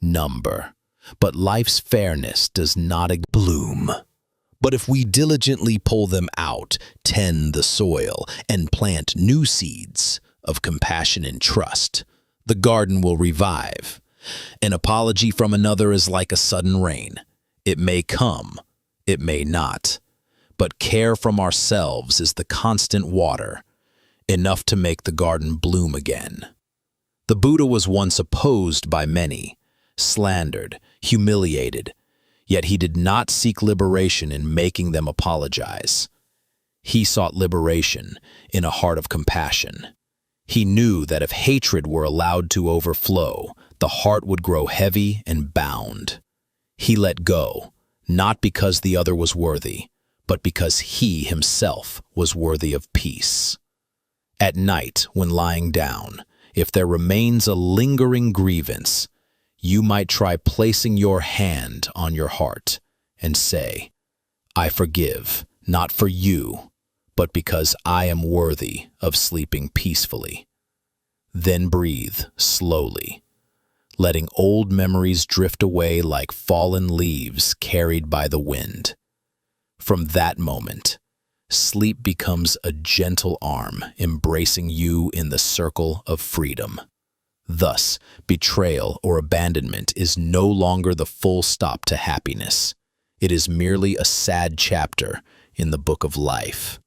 Number. But life's fairness does not bloom. But if we diligently pull them out, tend the soil, and plant new seeds of compassion and trust, the garden will revive. An apology from another is like a sudden rain. It may come, it may not. But care from ourselves is the constant water, enough to make the garden bloom again. The Buddha was once opposed by many, slandered, humiliated, yet he did not seek liberation in making them apologize. He sought liberation in a heart of compassion. He knew that if hatred were allowed to overflow, the heart would grow heavy and bound. He let go, not because the other was worthy, but because he himself was worthy of peace. At night, when lying down, if there remains a lingering grievance, you might try placing your hand on your heart and say, "I forgive, not for you, but because I am worthy of sleeping peacefully." Then breathe slowly, letting old memories drift away like fallen leaves carried by the wind. From that moment, sleep becomes a gentle arm embracing you in the circle of freedom. Thus, betrayal or abandonment is no longer the full stop to happiness. It is merely a sad chapter in the book of life.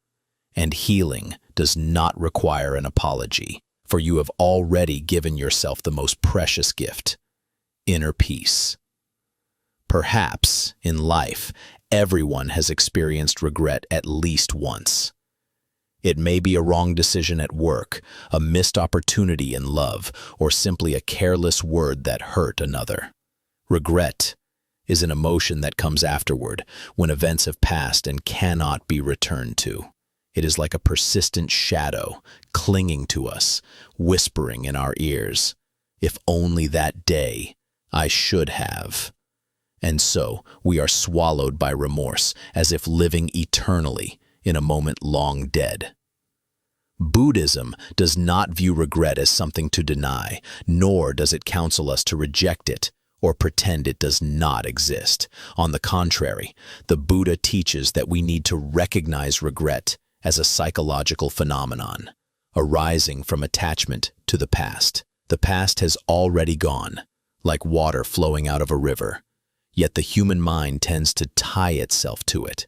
And healing does not require an apology, for you have already given yourself the most precious gift, inner peace. Perhaps, in life, everyone has experienced regret at least once. It may be a wrong decision at work, a missed opportunity in love, or simply a careless word that hurt another. Regret is an emotion that comes afterward, when events have passed and cannot be returned to. It is like a persistent shadow, clinging to us, whispering in our ears, "If only that day, I should have." And so we are swallowed by remorse, as if living eternally in a moment long dead. Buddhism does not view regret as something to deny, nor does it counsel us to reject it or pretend it does not exist. On the contrary, the Buddha teaches that we need to recognize regret as a psychological phenomenon, arising from attachment to the past. The past has already gone, like water flowing out of a river, yet the human mind tends to tie itself to it.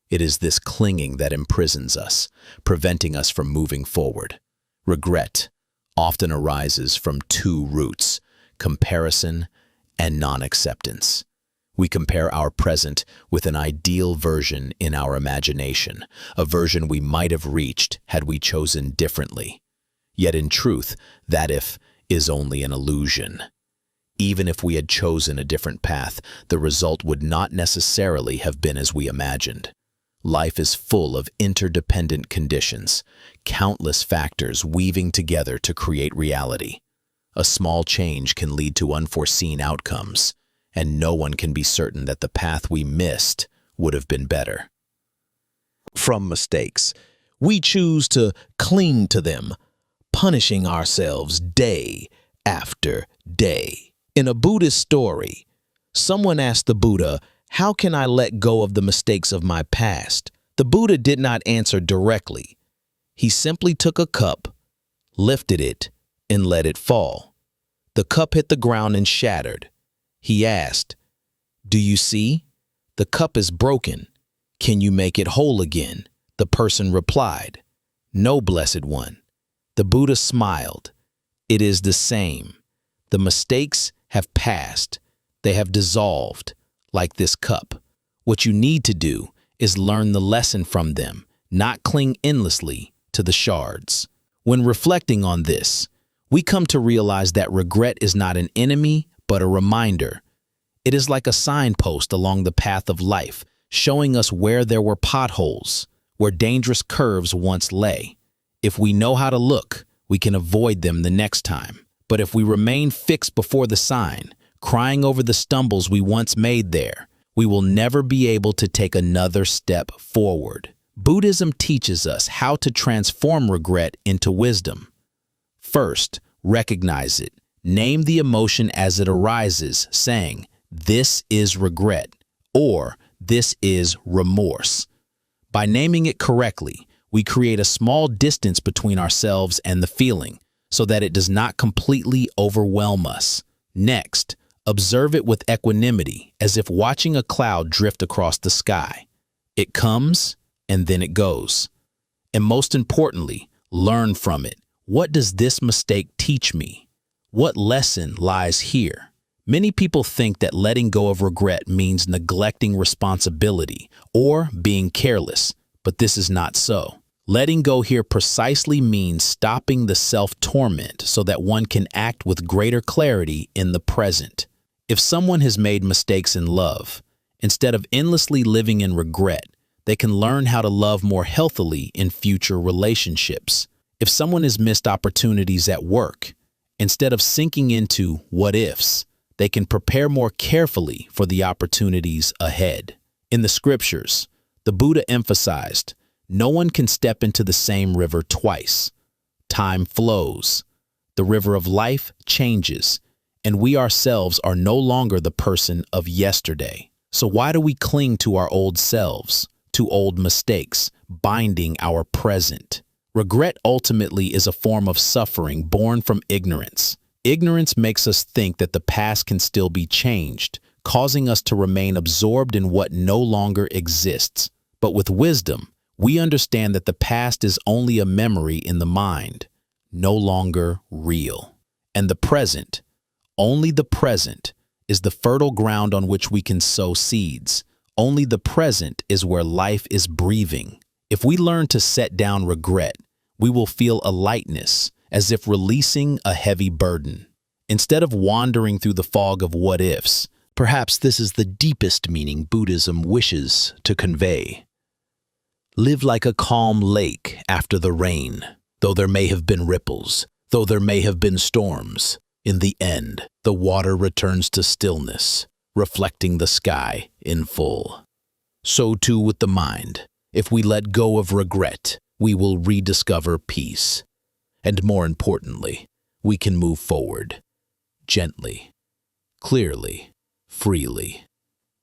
It is this clinging that imprisons us, preventing us from moving forward. Regret often arises from two roots: comparison and non-acceptance. We compare our present with an ideal version in our imagination, a version we might have reached had we chosen differently. Yet in truth, that if is only an illusion. Even if we had chosen a different path, the result would not necessarily have been as we imagined. Life is full of interdependent conditions, countless factors weaving together to create reality. A small change can lead to unforeseen outcomes, and no one can be certain that the path we missed would have been better. From mistakes, we choose to cling to them, punishing ourselves day after day. In a Buddhist story, someone asked the Buddha, "How can I let go of the mistakes of my past The Buddha did not answer directly. He simply took a cup, lifted it, and let it fall. The cup hit the ground and shattered. He asked, "Do you see? The cup is broken. Can you make it whole again?" The person replied, "No, Blessed One." The Buddha smiled. "It is the same. The mistakes have passed. They have dissolved, like this cup. What you need to do is learn the lesson from them, not cling endlessly to the shards." When reflecting on this, we come to realize that regret is not an enemy, but a reminder. It is like a signpost along the path of life, showing us where there were potholes, where dangerous curves once lay. If we know how to look, we can avoid them the next time. But if we remain fixed before the sign, crying over the stumbles we once made there, we will never be able to take another step forward. Buddhism teaches us how to transform regret into wisdom. First, recognize it. Name the emotion as it arises, saying, "This is regret," or "This is remorse." By naming it correctly, we create a small distance between ourselves and the feeling, so that it does not completely overwhelm us. Next, observe it with equanimity, as if watching a cloud drift across the sky. It comes, and then it goes. And most importantly, learn from it. What does this mistake teach me? What lesson lies here? Many people think that letting go of regret means neglecting responsibility or being careless, but this is not so. Letting go here precisely means stopping the self-torment so that one can act with greater clarity in the present. If someone has made mistakes in love, instead of endlessly living in regret, they can learn how to love more healthily in future relationships. If someone has missed opportunities at work, instead of sinking into what ifs, they can prepare more carefully for the opportunities ahead. In the scriptures, the Buddha emphasized, no one can step into the same river twice. Time flows. The river of life changes, and we ourselves are no longer the person of yesterday. So why do we cling to our old selves, to old mistakes, binding our present? Regret ultimately is a form of suffering born from ignorance. Ignorance makes us think that the past can still be changed, causing us to remain absorbed in what no longer exists. But with wisdom, we understand that the past is only a memory in the mind, no longer real. And the present, only the present, is the fertile ground on which we can sow seeds. Only the present is where life is breathing. If we learn to set down regret, we will feel a lightness, as if releasing a heavy burden. Instead of wandering through the fog of what-ifs, perhaps this is the deepest meaning Buddhism wishes to convey. Live like a calm lake after the rain. Though there may have been ripples, though there may have been storms, in the end, the water returns to stillness, reflecting the sky in full. So too with the mind. If we let go of regret, we will rediscover peace. And more importantly, we can move forward, gently, clearly, freely.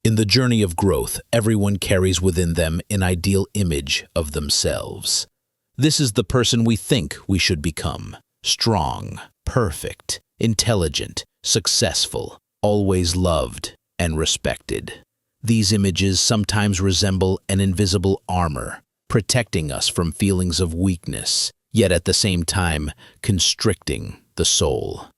In the journey of growth, everyone carries within them an ideal image of themselves. This is the person we think we should become: strong, perfect, intelligent, successful, always loved and respected. These images sometimes resemble an invisible armor, protecting us from feelings of weakness, yet at the same time constricting the soul.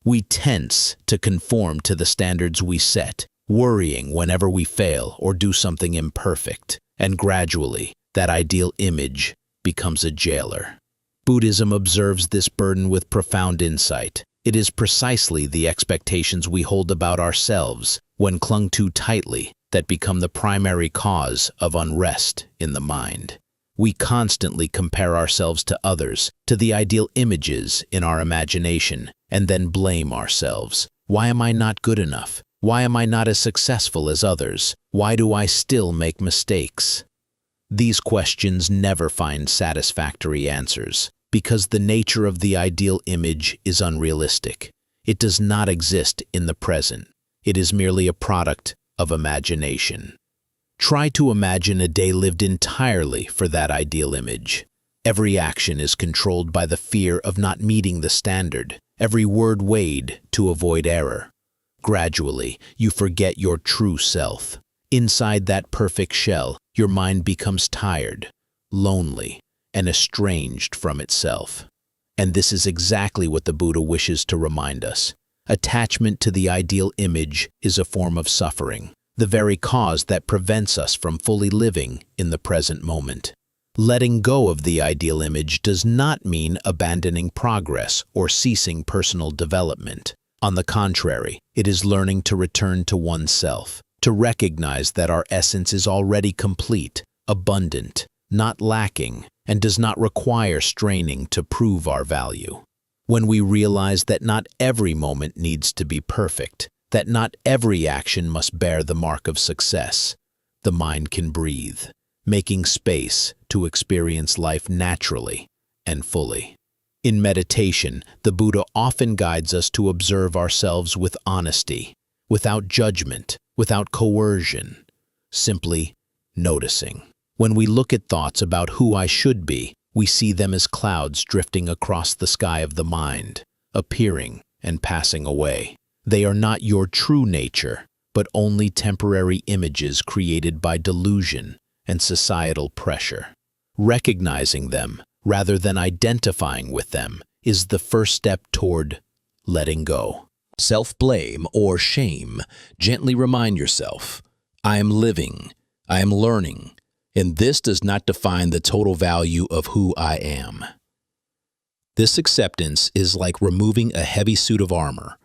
We tense to conform to the standards we set, worrying whenever we fail or do something imperfect, and gradually that ideal image becomes a jailer. Buddhism observes this burden with profound insight. It is precisely the expectations we hold about ourselves, when clung too tightly, that become the primary cause of unrest in the mind. We constantly compare ourselves to others, to the ideal images in our imagination, and then blame ourselves. Why am I not good enough? Why am I not as successful as others? Why do I still make mistakes? These questions never find satisfactory answers, because the nature of the ideal image is unrealistic. It does not exist in the present. It is merely a product of imagination. Try to imagine a day lived entirely for that ideal image. Every action is controlled by the fear of not meeting the standard, every word weighed to avoid error. Gradually, you forget your true self. Inside that perfect shell, your mind becomes tired, lonely, and estranged from itself. And this is exactly what the Buddha wishes to remind us. Attachment to the ideal image is a form of suffering, the very cause that prevents us from fully living in the present moment. Letting go of the ideal image does not mean abandoning progress or ceasing personal development. On the contrary, it is learning to return to oneself, to recognize that our essence is already complete, abundant, not lacking, and does not require straining to prove our value. When we realize that not every moment needs to be perfect, that not every action must bear the mark of success, the mind can breathe, making space to experience life naturally and fully. In meditation, the Buddha often guides us to observe ourselves with honesty, without judgment, without coercion, simply noticing. When we look at thoughts about who I should be, we see them as clouds drifting across the sky of the mind, appearing and passing away. They are not your true nature, but only temporary images created by delusion and societal pressure. Recognizing them, rather than identifying with them, is the first step toward letting go. Self-blame or shame, gently remind yourself, I am living, I am learning, and this does not define the total value of who I am. This acceptance is like removing a heavy suit of armor,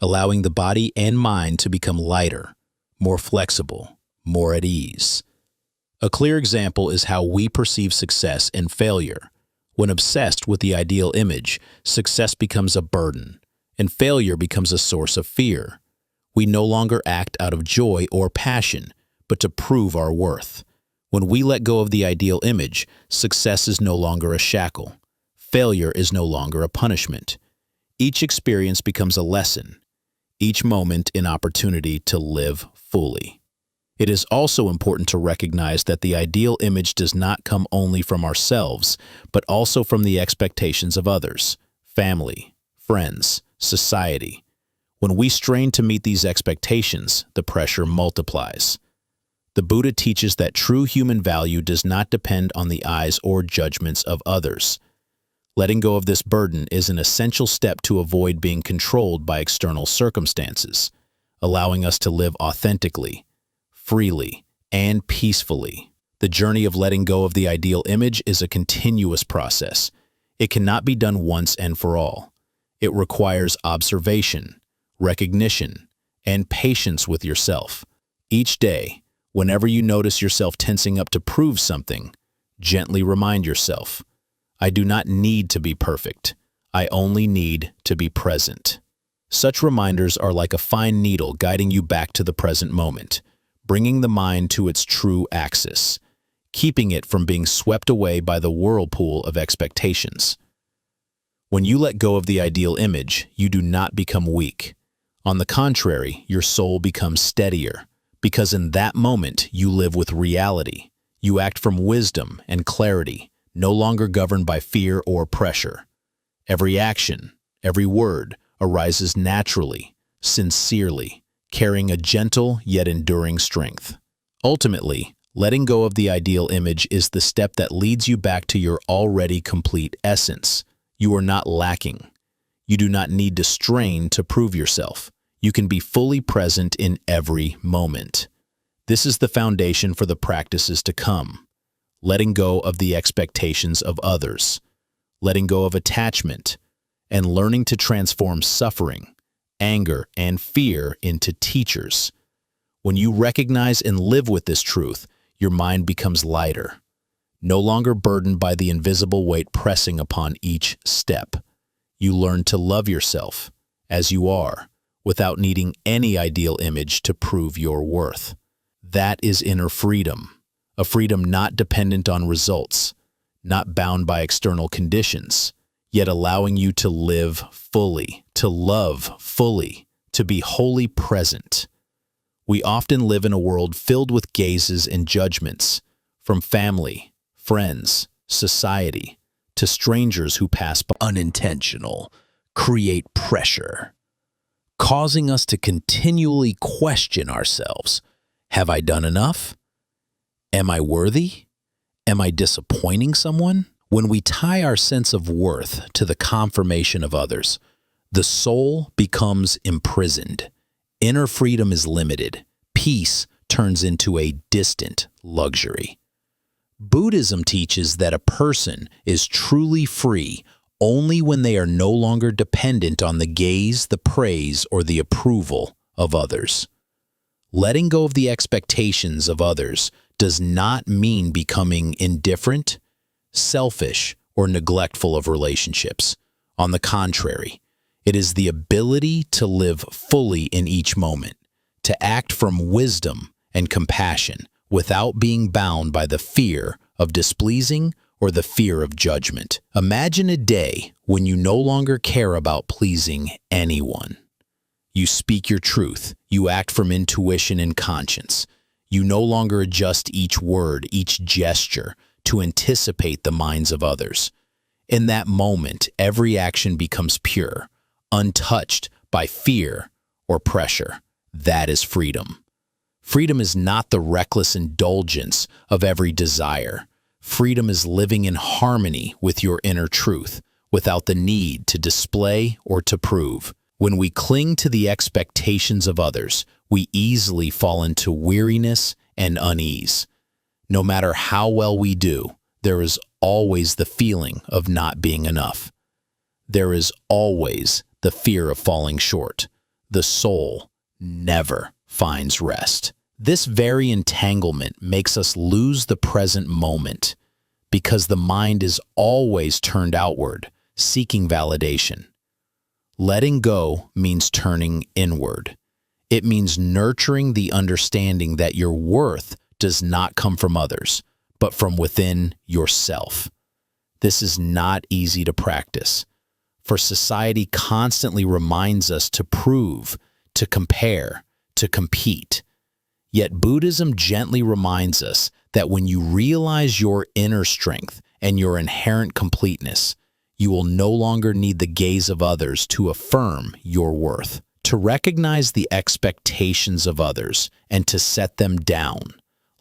allowing the body and mind to become lighter, more flexible, more at ease. A clear example is how we perceive success and failure. When obsessed with the ideal image, success becomes a burden, and failure becomes a source of fear. We no longer act out of joy or passion, but to prove our worth. When we let go of the ideal image, success is no longer a shackle. Failure is no longer a punishment. Each experience becomes a lesson, each moment an opportunity to live fully. It is also important to recognize that the ideal image does not come only from ourselves, but also from the expectations of others, family, friends, society. When we strain to meet these expectations, the pressure multiplies. The Buddha teaches that true human value does not depend on the eyes or judgments of others. Letting go of this burden is an essential step to avoid being controlled by external circumstances, allowing us to live authentically, freely, and peacefully. The journey of letting go of the ideal image is a continuous process. It cannot be done once and for all. It requires observation, recognition, and patience with yourself. Each day, whenever you notice yourself tensing up to prove something, gently remind yourself, I do not need to be perfect. I only need to be present. Such reminders are like a fine needle guiding you back to the present moment, bringing the mind to its true axis, keeping it from being swept away by the whirlpool of expectations. When you let go of the ideal image, you do not become weak. On the contrary, your soul becomes steadier, because in that moment you live with reality. You act from wisdom and clarity, no longer governed by fear or pressure. Every action, every word arises naturally, sincerely, carrying a gentle yet enduring strength. Ultimately, letting go of the ideal image is the step that leads you back to your already complete essence. You are not lacking. You do not need to strain to prove yourself. You can be fully present in every moment. This is the foundation for the practices to come. Letting go of the expectations of others, letting go of attachment, and learning to transform suffering, anger, and fear into teachers. When you recognize and live with this truth, your mind becomes lighter, no longer burdened by the invisible weight pressing upon each step. You learn to love yourself as you are, without needing any ideal image to prove your worth. That is inner freedom, a freedom not dependent on results, not bound by external conditions, yet allowing you to live fully, to love fully, to be wholly present. We often live in a world filled with gazes and judgments, from family, friends, society, to strangers who pass by. Unintentional, create pressure, causing us to continually question ourselves. Have I done enough? Am I worthy? Am I disappointing someone? When we tie our sense of worth to the confirmation of others, the soul becomes imprisoned. Inner freedom is limited. Peace turns into a distant luxury. Buddhism teaches that a person is truly free only when they are no longer dependent on the gaze, the praise, or the approval of others. Letting go of the expectations of others does not mean becoming indifferent, selfish, or neglectful of relationships. On the contrary, it is the ability to live fully in each moment, to act from wisdom and compassion without being bound by the fear of displeasing or the fear of judgment. Imagine a day when you no longer care about pleasing anyone. You speak your truth. You act from intuition and conscience. You no longer adjust each word, each gesture to anticipate the minds of others. In that moment, every action becomes pure, untouched by fear or pressure. That is freedom. Freedom is not the reckless indulgence of every desire. Freedom is living in harmony with your inner truth, without the need to display or to prove. When we cling to the expectations of others, we easily fall into weariness and unease. No matter how well we do, there is always the feeling of not being enough. There is always the fear of falling short. The soul never finds rest. This very entanglement makes us lose the present moment because the mind is always turned outward, seeking validation. Letting go means turning inward. It means nurturing the understanding that your worth does not come from others, but from within yourself. This is not easy to practice, for society constantly reminds us to prove, to compare, to compete. Yet Buddhism gently reminds us that when you realize your inner strength and your inherent completeness, you will no longer need the gaze of others to affirm your worth. To recognize the expectations of others and to set them down,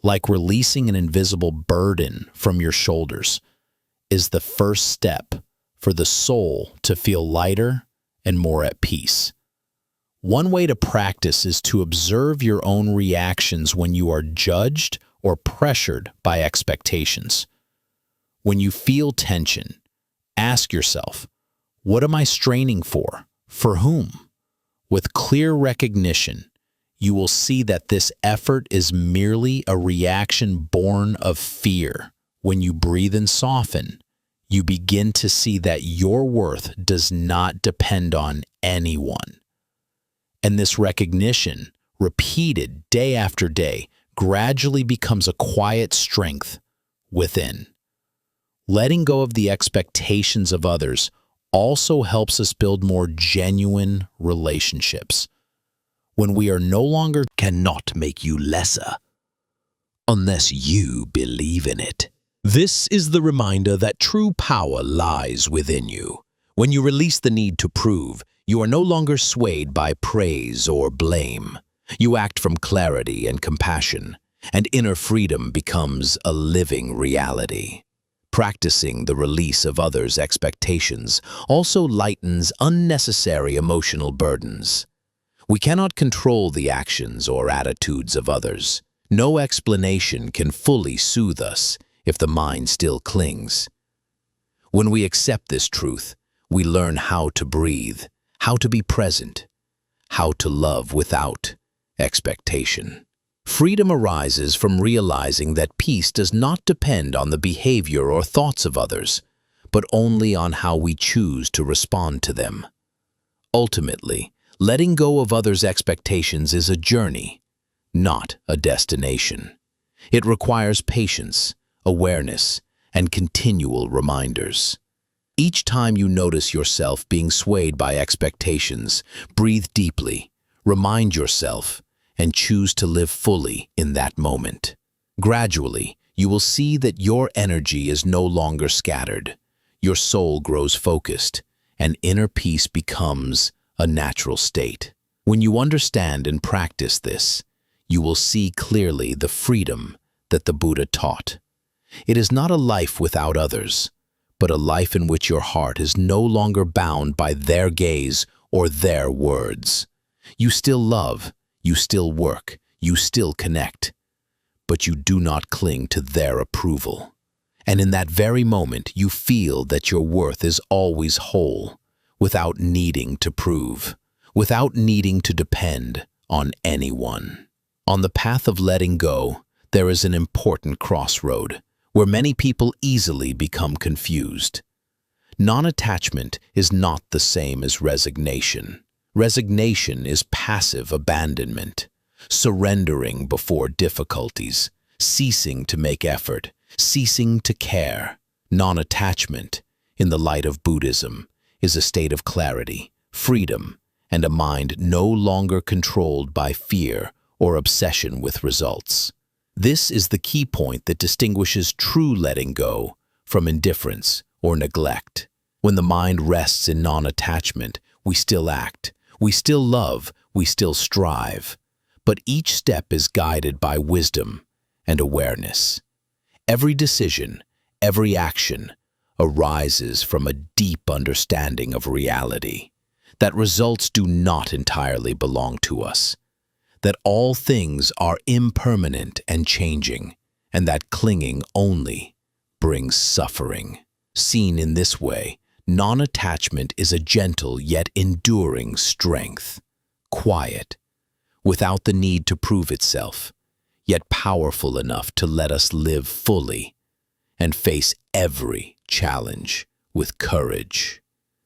like releasing an invisible burden from your shoulders, is the first step for the soul to feel lighter and more at peace. One way to practice is to observe your own reactions when you are judged or pressured by expectations. When you feel tension, ask yourself, what am I straining for? For whom? With clear recognition, you will see that this effort is merely a reaction born of fear. When you breathe and soften, you begin to see that your worth does not depend on anyone. And this recognition, repeated day after day, gradually becomes a quiet strength within. Letting go of the expectations of others also helps us build more genuine relationships. When we are no longer cannot make you lesser unless you believe in it. This is the reminder that true power lies within you. When you release the need to prove, you are no longer swayed by praise or blame. You act from clarity and compassion, and inner freedom becomes a living reality. Practicing the release of others' expectations also lightens unnecessary emotional burdens. We cannot control the actions or attitudes of others. No explanation can fully soothe us if the mind still clings. When we accept this truth, we learn how to breathe, how to be present, how to love without expectation. Freedom arises from realizing that peace does not depend on the behavior or thoughts of others, but only on how we choose to respond to them. Ultimately, letting go of others' expectations is a journey, not a destination. It requires patience, awareness, and continual reminders. Each time you notice yourself being swayed by expectations, breathe deeply, remind yourself, and choose to live fully in that moment. Gradually, you will see that your energy is no longer scattered. Your soul grows focused, and inner peace becomes a natural state. When you understand and practice this, you will see clearly the freedom that the Buddha taught. It is not a life without others, but a life in which your heart is no longer bound by their gaze or their words. You still love, you still work, you still connect, but you do not cling to their approval. And in that very moment, you feel that your worth is always whole, without needing to prove, without needing to depend on anyone. On the path of letting go, there is an important crossroad where many people easily become confused. Non-attachment is not the same as resignation. Resignation is passive abandonment, surrendering before difficulties, ceasing to make effort, ceasing to care. Non-attachment, in the light of Buddhism, is a state of clarity, freedom, and a mind no longer controlled by fear or obsession with results. This is the key point that distinguishes true letting go from indifference or neglect. When the mind rests in non-attachment, we still act, we still love, we still strive. But each step is guided by wisdom and awareness. Every decision, every action arises from a deep understanding of reality, that results do not entirely belong to us, that all things are impermanent and changing, and that clinging only brings suffering. Seen in this way, non-attachment is a gentle yet enduring strength, quiet, without the need to prove itself, yet powerful enough to let us live fully and face every challenge with courage.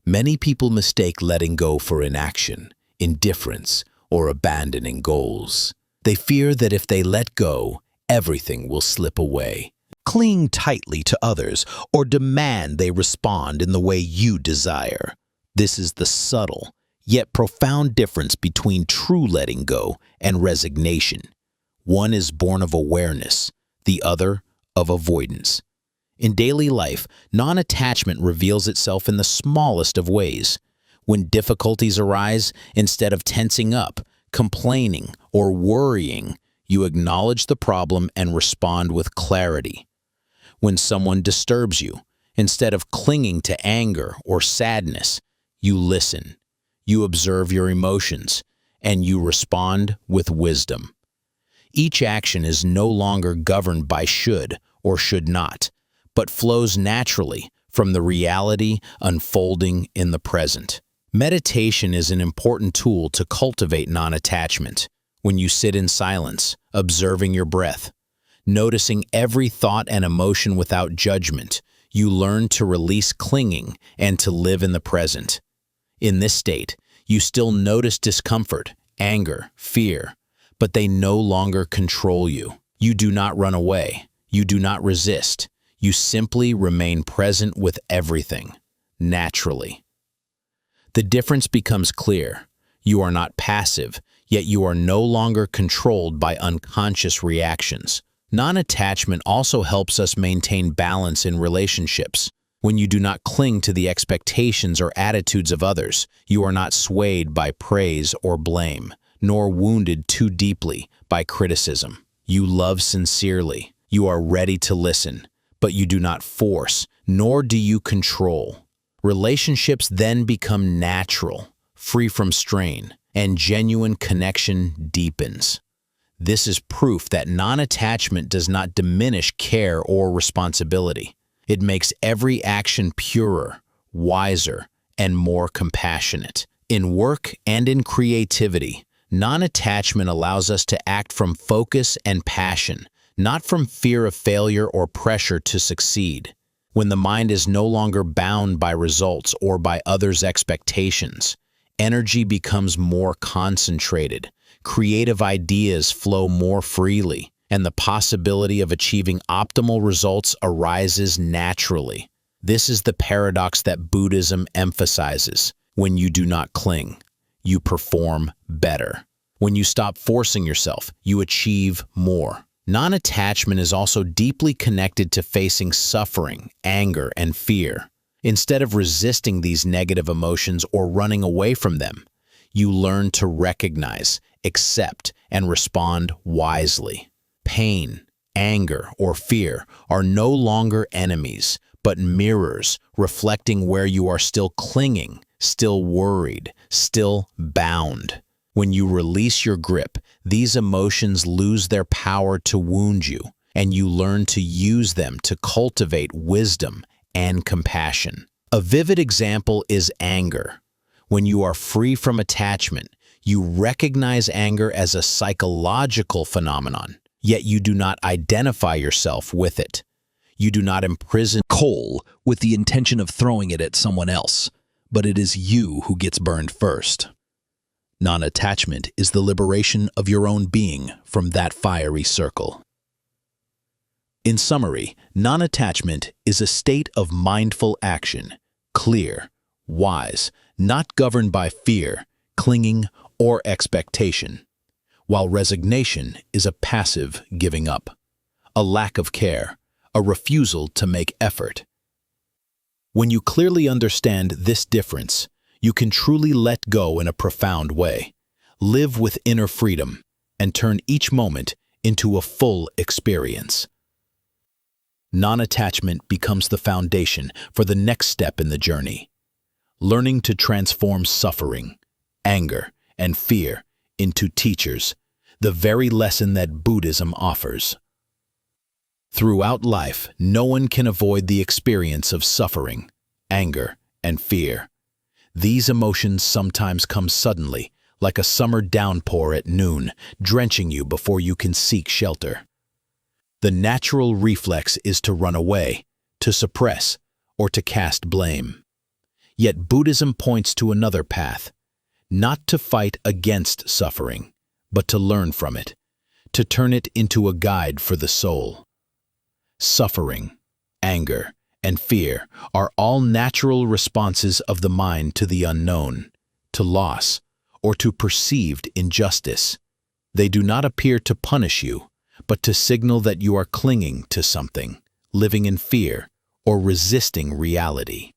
Many people mistake letting go for inaction, indifference, or abandoning goals. They fear that if they let go, everything will slip away. Cling tightly to others or demand they respond in the way you desire. This is the subtle, yet profound difference between true letting go and resignation. One is born of awareness, the other of avoidance. In daily life, non-attachment reveals itself in the smallest of ways. When difficulties arise, instead of tensing up, complaining, or worrying, you acknowledge the problem and respond with clarity. When someone disturbs you, instead of clinging to anger or sadness, you listen, you observe your emotions, and you respond with wisdom. Each action is no longer governed by should or should not, but flows naturally from the reality unfolding in the present. Meditation is an important tool to cultivate non-attachment. When you sit in silence, observing your breath, noticing every thought and emotion without judgment, you learn to release clinging and to live in the present. In this state, you still notice discomfort, anger, fear, but they no longer control you. You do not run away. You do not resist. You simply remain present with everything, naturally. The difference becomes clear. You are not passive, yet you are no longer controlled by unconscious reactions. Non-attachment also helps us maintain balance in relationships. When you do not cling to the expectations or attitudes of others, you are not swayed by praise or blame, nor wounded too deeply by criticism. You love sincerely. You are ready to listen, but you do not force, nor do you control. Relationships then become natural, free from strain, and genuine connection deepens. This is proof that non-attachment does not diminish care or responsibility. It makes every action purer, wiser, and more compassionate. In work and in creativity, non-attachment allows us to act from focus and passion, not from fear of failure or pressure to succeed. When the mind is no longer bound by results or by others' expectations, energy becomes more concentrated, creative ideas flow more freely, and the possibility of achieving optimal results arises naturally. This is the paradox that Buddhism emphasizes. When you do not cling, you perform better. When you stop forcing yourself, you achieve more. Non-attachment is also deeply connected to facing suffering, anger, and fear. Instead of resisting these negative emotions or running away from them, you learn to recognize, accept, and respond wisely. Pain, anger, or fear are no longer enemies, but mirrors reflecting where you are still clinging, still worried, still bound. When you release your grip, these emotions lose their power to wound you, and you learn to use them to cultivate wisdom and compassion. A vivid example is anger. When you are free from attachment, you recognize anger as a psychological phenomenon, yet you do not identify yourself with it. You do not imprison Coal with the intention of throwing it at someone else, but it is you who gets burned first. Non-attachment is the liberation of your own being from that fiery circle. In summary, non-attachment is a state of mindful action, clear, wise, not governed by fear, clinging, or expectation, while resignation is a passive giving up, a lack of care, a refusal to make effort. When you clearly understand this difference, you can truly let go in a profound way, live with inner freedom, and turn each moment into a full experience. Non-attachment becomes the foundation for the next step in the journey, learning to transform suffering, anger, and fear into teachers, the very lesson that Buddhism offers. Throughout life, no one can avoid the experience of suffering, anger, and fear. These emotions sometimes come suddenly, like a summer downpour at noon, drenching you before you can seek shelter. The natural reflex is to run away, to suppress, or to cast blame. Yet Buddhism points to another path, not to fight against suffering, but to learn from it, to turn it into a guide for the soul. Suffering, anger, and fear are all natural responses of the mind to the unknown, to loss, or to perceived injustice. They do not appear to punish you, but to signal that you are clinging to something, living in fear, or resisting reality.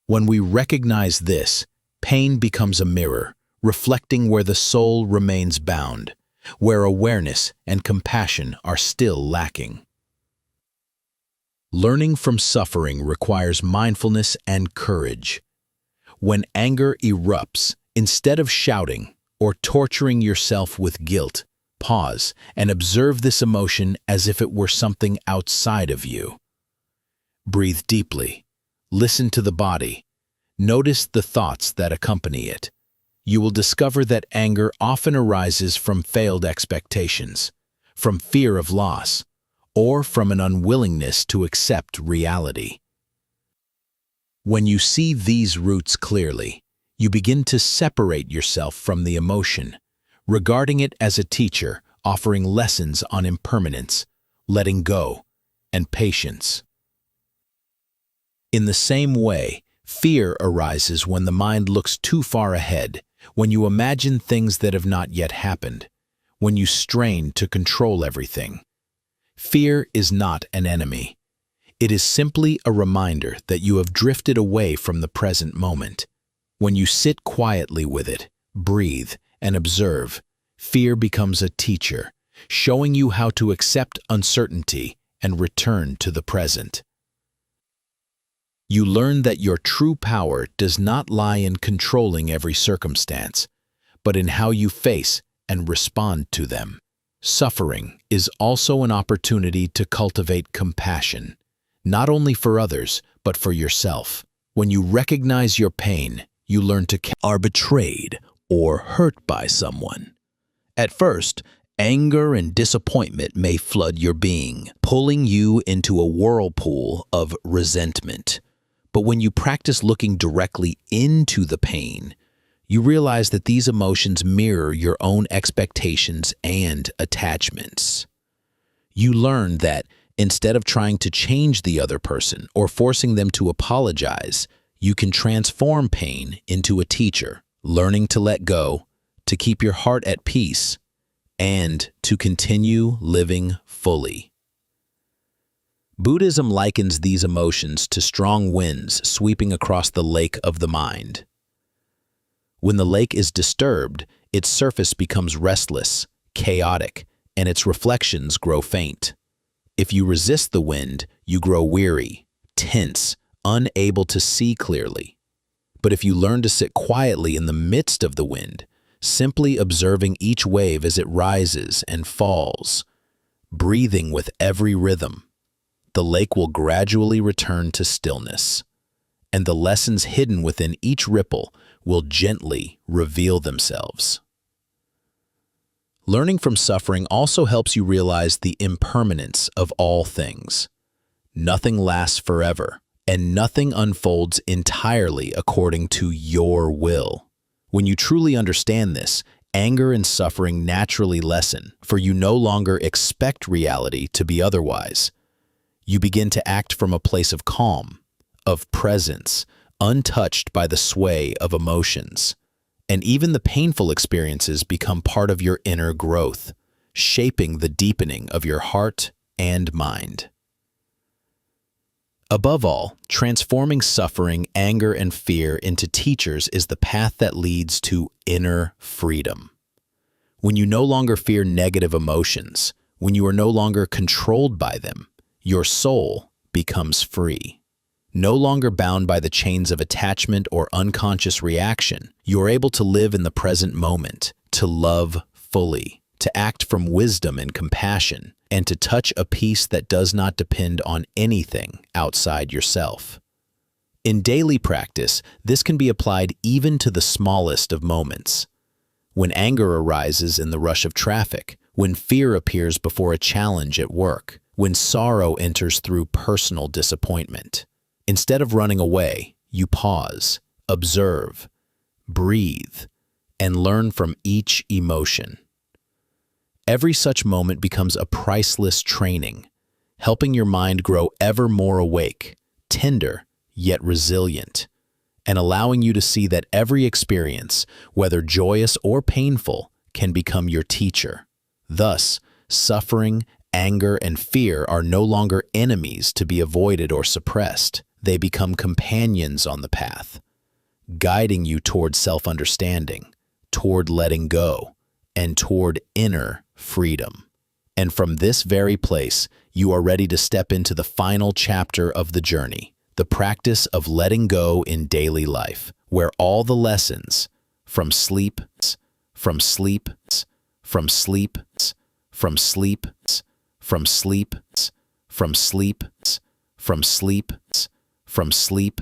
When we recognize this, pain becomes a mirror, reflecting where the soul remains bound, where awareness and compassion are still lacking. Learning from suffering requires mindfulness and courage. When anger erupts, instead of shouting or torturing yourself with guilt, pause and observe this emotion as if it were something outside of you. Breathe deeply. Listen to the body. Notice the thoughts that accompany it. You will discover that anger often arises from failed expectations, from fear of loss, or from an unwillingness to accept reality. When you see these roots clearly, you begin to separate yourself from the emotion, regarding it as a teacher offering lessons on impermanence, letting go, and patience. In the same way, fear arises when the mind looks too far ahead, when you imagine things that have not yet happened, when you strain to control everything. Fear is not an enemy. It is simply a reminder that you have drifted away from the present moment. When you sit quietly with it, breathe, and observe, fear becomes a teacher, showing you how to accept uncertainty and return to the present. You learn that your true power does not lie in controlling every circumstance, but in how you face and respond to them. Suffering is also an opportunity to cultivate compassion, not only for others, but for yourself. When you recognize your pain, you learn to are betrayed or hurt by someone. At first, anger and disappointment may flood your being, pulling you into a whirlpool of resentment. But when you practice looking directly into the pain, you realize that these emotions mirror your own expectations and attachments. You learn that instead of trying to change the other person or forcing them to apologize, you can transform pain into a teacher, learning to let go, to keep your heart at peace, and to continue living fully. Buddhism likens these emotions to strong winds sweeping across the lake of the mind. When the lake is disturbed, its surface becomes restless, chaotic, and its reflections grow faint. If you resist the wind, you grow weary, tense, unable to see clearly. But if you learn to sit quietly in the midst of the wind, simply observing each wave as it rises and falls, breathing with every rhythm, the lake will gradually return to stillness, and the lessons hidden within each ripple will gently reveal themselves. Learning from suffering also helps you realize the impermanence of all things. Nothing lasts forever, and nothing unfolds entirely according to your will. When you truly understand this, anger and suffering naturally lessen, for you no longer expect reality to be otherwise. You begin to act from a place of calm, of presence, untouched by the sway of emotions. And even the painful experiences become part of your inner growth, shaping the deepening of your heart and mind. Above all, transforming suffering, anger, and fear into teachers is the path that leads to inner freedom. When you no longer fear negative emotions, when you are no longer controlled by them, your soul becomes free. No longer bound by the chains of attachment or unconscious reaction, you are able to live in the present moment, to love fully, to act from wisdom and compassion, and to touch a peace that does not depend on anything outside yourself. In daily practice, this can be applied even to the smallest of moments. When anger arises in the rush of traffic, when fear appears before a challenge at work, when sorrow enters through personal disappointment. Instead of running away, you pause, observe, breathe, and learn from each emotion. Every such moment becomes a priceless training, helping your mind grow ever more awake, tender, yet resilient, and allowing you to see that every experience, whether joyous or painful, can become your teacher. Thus, suffering, anger, and fear are no longer enemies to be avoided or suppressed. They become companions on the path, guiding you toward self-understanding, toward letting go, and toward inner freedom. And from this very place, you are ready to step into the final chapter of the journey, the practice of letting go in daily life, where all the lessons from sleep, from sleep, from sleep, from sleep, from sleep, from sleep, from sleep, from sleep,